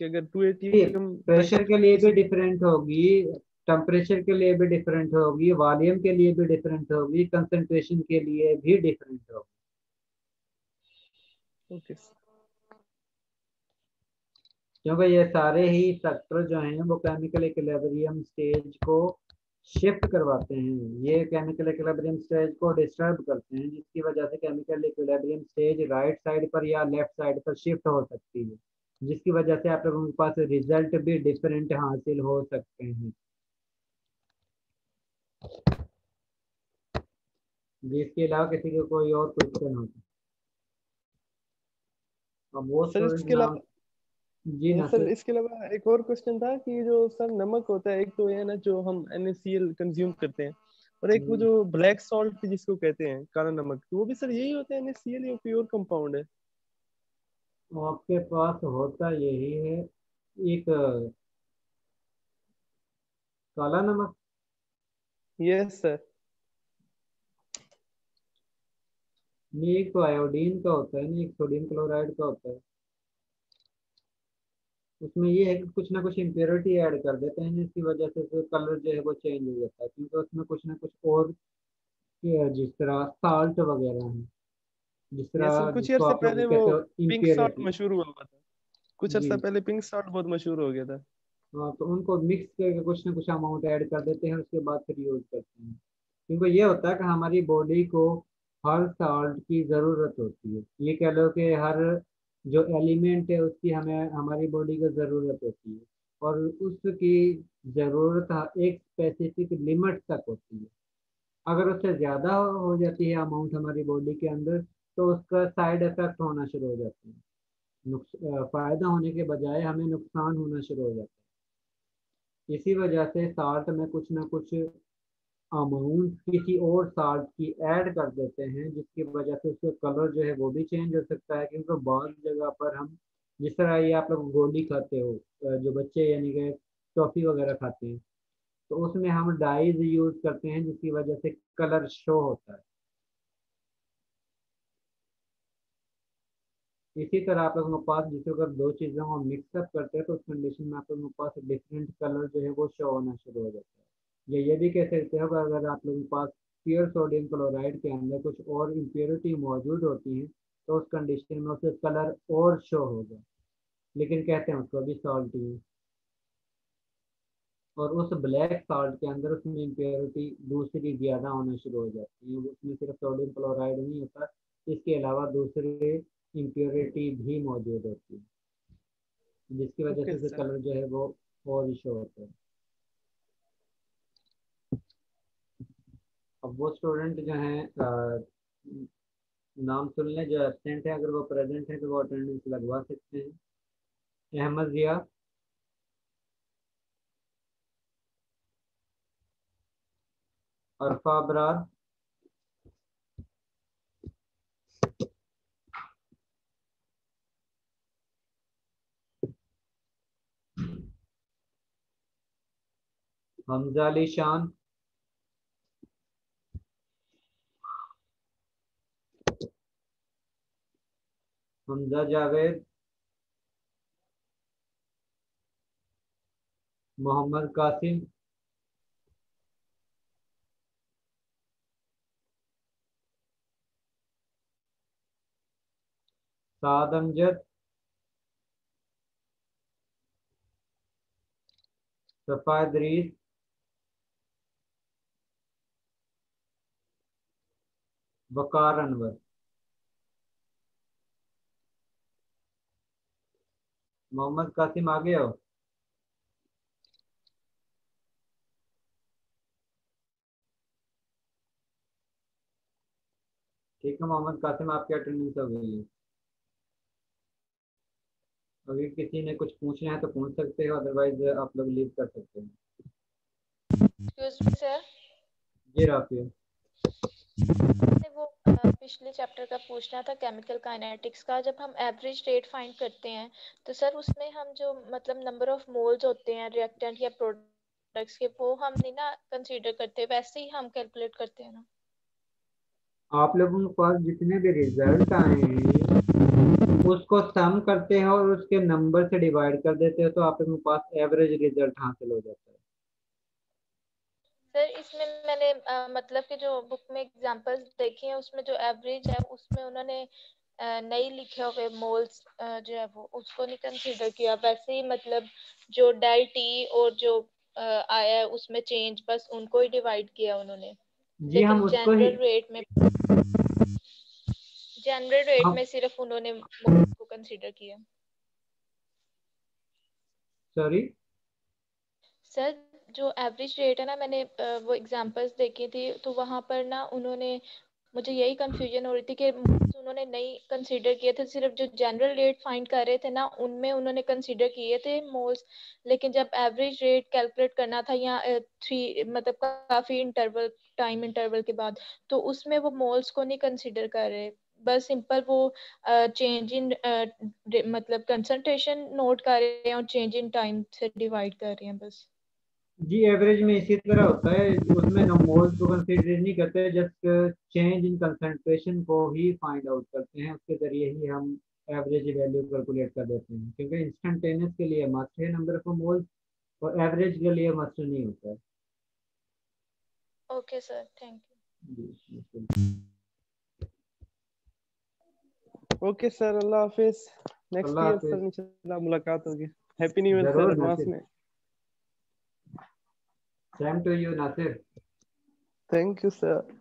कि अगर 280 हम प्रेशर के लिए भी डिफरेंट होगी, टेम्परेचर के लिए भी डिफरेंट होगी, वॉल्यूम के लिए भी डिफरेंट होगी, कंसंट्रेशन के लिए भी डिफरेंट होगी। ओके क्योंकि ये सारे ही फैक्टर जो हैं वो केमिकल इक्विलिब्रियम स्टेज को शिफ्ट करवाते हैं, ये केमिकल इक्विलिब्रियम स्टेज को डिस्टर्ब करते हैं, जिसकी वजह से chemical equilibrium stage right side पर या लेफ्ट साइड पर शिफ्ट हो सकती है, जिसकी वजह से आप लोगों के पास रिजल्ट भी डिफरेंट हासिल हो सकते हैं। जिसके अलावा किसी को कोई और क्वेश्चन हो अब वो सर स्टूडेंट इसके नाम, अलावा जी सर नासिर। इसके अलावा एक और क्वेश्चन था कि जो सर नमक होता है, एक तो ये ना जो हम NaCl कंज्यूम करते हैं, और एक वो जो ब्लैक सॉल्ट जिसको कहते हैं काला नमक, तो वो भी सर यही होता है NaCl या प्योर कंपाउंड है? आपके पास होता यही है, एक काला नमक, यस सर। नहीं एक तो आयोडीन का होता है, नहीं एक सोडियम क्लोराइड का होता है। उसमें ये है कि कुछ ना कुछ इम्प्योरिटी ऐड कर देते हैं जिसकी वजह से कलर जो है वो चेंज हो जाता है, क्योंकि उसमें कुछ ना कुछ और जिस तरह साल्ट वगैरह है, जिस ये सर तरह कुछ जिसको अर्से आप लोग पहले वो कहते हो पिंक सॉल्ट इम्प्योरिटी। मशहूर हुआ था, कुछ जी अर्सा पहले पिंक सॉल्ट बहुत मशहूर हो गया था। हाँ, तो उनको मिक्स करके कुछ ना कुछ अमाउंट ऐड कर देते हैं, उसके बाद फिर यूज करते हैं। क्योंकि ये होता है कि हमारी बॉडी को हर साल्ट की ज़रूरत होती है, ये कह लो कि हर जो एलिमेंट है उसकी हमें हमारी बॉडी को ज़रूरत होती है, और उसकी ज़रूरत एक स्पेसिफिक लिमिट तक होती है। अगर उससे ज़्यादा हो जाती है अमाउंट हमारी बॉडी के अंदर तो उसका साइड इफ़ेक्ट होना शुरू हो जाते हैं, फ़ायदा होने के बजाय हमें नुकसान होना शुरू हो जाता है। इसी वजह से साल्ट में कुछ ना कुछ अमाउंट किसी और साल्ट की ऐड कर देते हैं, जिसकी वजह से उसका कलर जो है वो भी चेंज हो सकता है। क्योंकि बहुत जगह पर हम जिस तरह ये आप लोग गोली खाते हो, जो बच्चे यानी कि टॉफ़ी वगैरह खाते हैं, तो उसमें हम डाइज यूज करते हैं जिसकी वजह से कलर शो होता है। इसी तरह आप लोगों के पास जिसे अगर दो चीज़ों को मिक्सअप करते हैं तो उस कंडीशन में आप लोगों के पास डिफरेंट कलर जो है वो शो होना शुरू हो जाता है। ये भी कह सकते हो कि अगर आप लोगों के पास प्योर सोडियम क्लोराइड के अंदर कुछ और इम्प्योरिटी मौजूद होती है तो उस कंडीशन में उसका कलर और शो होगा, लेकिन कहते हैं उसको भी सॉल्ट ही है। और उस ब्लैक सॉल्ट के अंदर उसमें इम्प्योरिटी दूसरी ज़्यादा होना शुरू हो जाती है, उसमें सिर्फ सोडियम क्लोराइड नहीं होता, इसके अलावा दूसरे इम्प्योरिटी भी मौजूद होती है, जिसकी वजह ओके से सर। कलर जो है वो और शो होता है। अब वो स्टूडेंट जो हैं नाम सुन लें जो एब्सेंट है, अगर वो प्रेजेंट है तो वो अटेंडेंस लगवा सकते हैं। अहमद जिया, अरफा अबरार, हमजा अली शान, हमजा जावेद, मोहम्मद कासिम, साद अमजद, सफा इदरीस, वकार अनवर। मोहम्मद कासिम आ गए हो? ठीक है मोहम्मद कासिम, आपकी अटेंडेंस हो गई है। अगर किसी ने कुछ पूछना है तो पूछ सकते हो, अदरवाइज आप लोग लीव कर सकते हैं। एक्सक्यूज मी सर, जी राफिया। वो पिछले चैप्टर का पूछना था केमिकल काइनेटिक्स का। जब हम एवरेज रेट फाइंड करते हैं तो सर उसमें हम जो मतलब नंबर ऑफ मोल्स होते हैं रिएक्टेंट या प्रोडक्ट्स के, वो हम नहीं ना कंसीडर करते, वैसे ही हम कैलकुलेट करते हैं ना। आप लोगों के पास जितने भी रिजल्ट आए हैं उसको सम करते हो और उसके नंबर से डिवाइड कर देते हो, तो आप लोगों के पास एवरेज रिजल्ट हासिल हो जाता है। सर इसमें मैंने मतलब कि जो बुक में एग्जांपल्स देखे हैं उसमें जो एवरेज है उसमें उन्होंने नहीं लिखे हुए मोल्स जो है वो उसको नहीं कंसीडर किया, वैसे ही मतलब जो डेल टी और जो आया है उसमें चेंज बस उनको ही डिवाइड किया उन्होंने। जी हम लेकिन उसको ही जनरल रेट में सिर्फ उन्होंने मोल्स को कंसीडर किया। सॉरी सर जो एवरेज रेट है ना, मैंने वो एग्जांपल्स देखी थी तो वहां पर ना उन्होंने, मुझे यही कंफ्यूजन हो रही थी कि मोल्स उन्होंने नहीं कंसीडर किए थे, सिर्फ जो जनरल रेट फाइंड कर रहे थे ना उनमें उन्होंने कंसीडर किए थे मोल्स। लेकिन जब एवरेज रेट कैलकुलेट करना था या थ्री मतलब काफी इंटरवल टाइम इंटरवल के बाद, तो उसमें वो मोल्स को नहीं कंसीडर कर रहे, बस सिंपल वो चेंज इन मतलब कंसंट्रेशन नोट कर रहे हैं और चेंज इन टाइम से डिवाइड कर रहे हैं बस। जी एवरेज में इसी तरह होता है, उसमें हम मोल्स को कंसीडर नहीं करते, जस्ट चेंज इन कंसंट्रेशन को ही फाइंड आउट करते हैं, उसके जरिए ही हम एवरेज वैल्यू कैलकुलेट कर देते हैं, क्योंकि इंस्टेंटेनियस के लिए मस्ट है नंबर ऑफ मोल्स और एवरेज के लिए मस्ट नहीं होता है। Okay sir, thank you. Okay sir, Allah हाफिज। नेक्स्ट अल्लाह ईयर हाफिज। सर इंशाल्लाह मुलाकात होगी। हैप्पी न्यू ईयर सर जरूर एडवांस नासिर, में। Same to you Nasir. Thank you sir.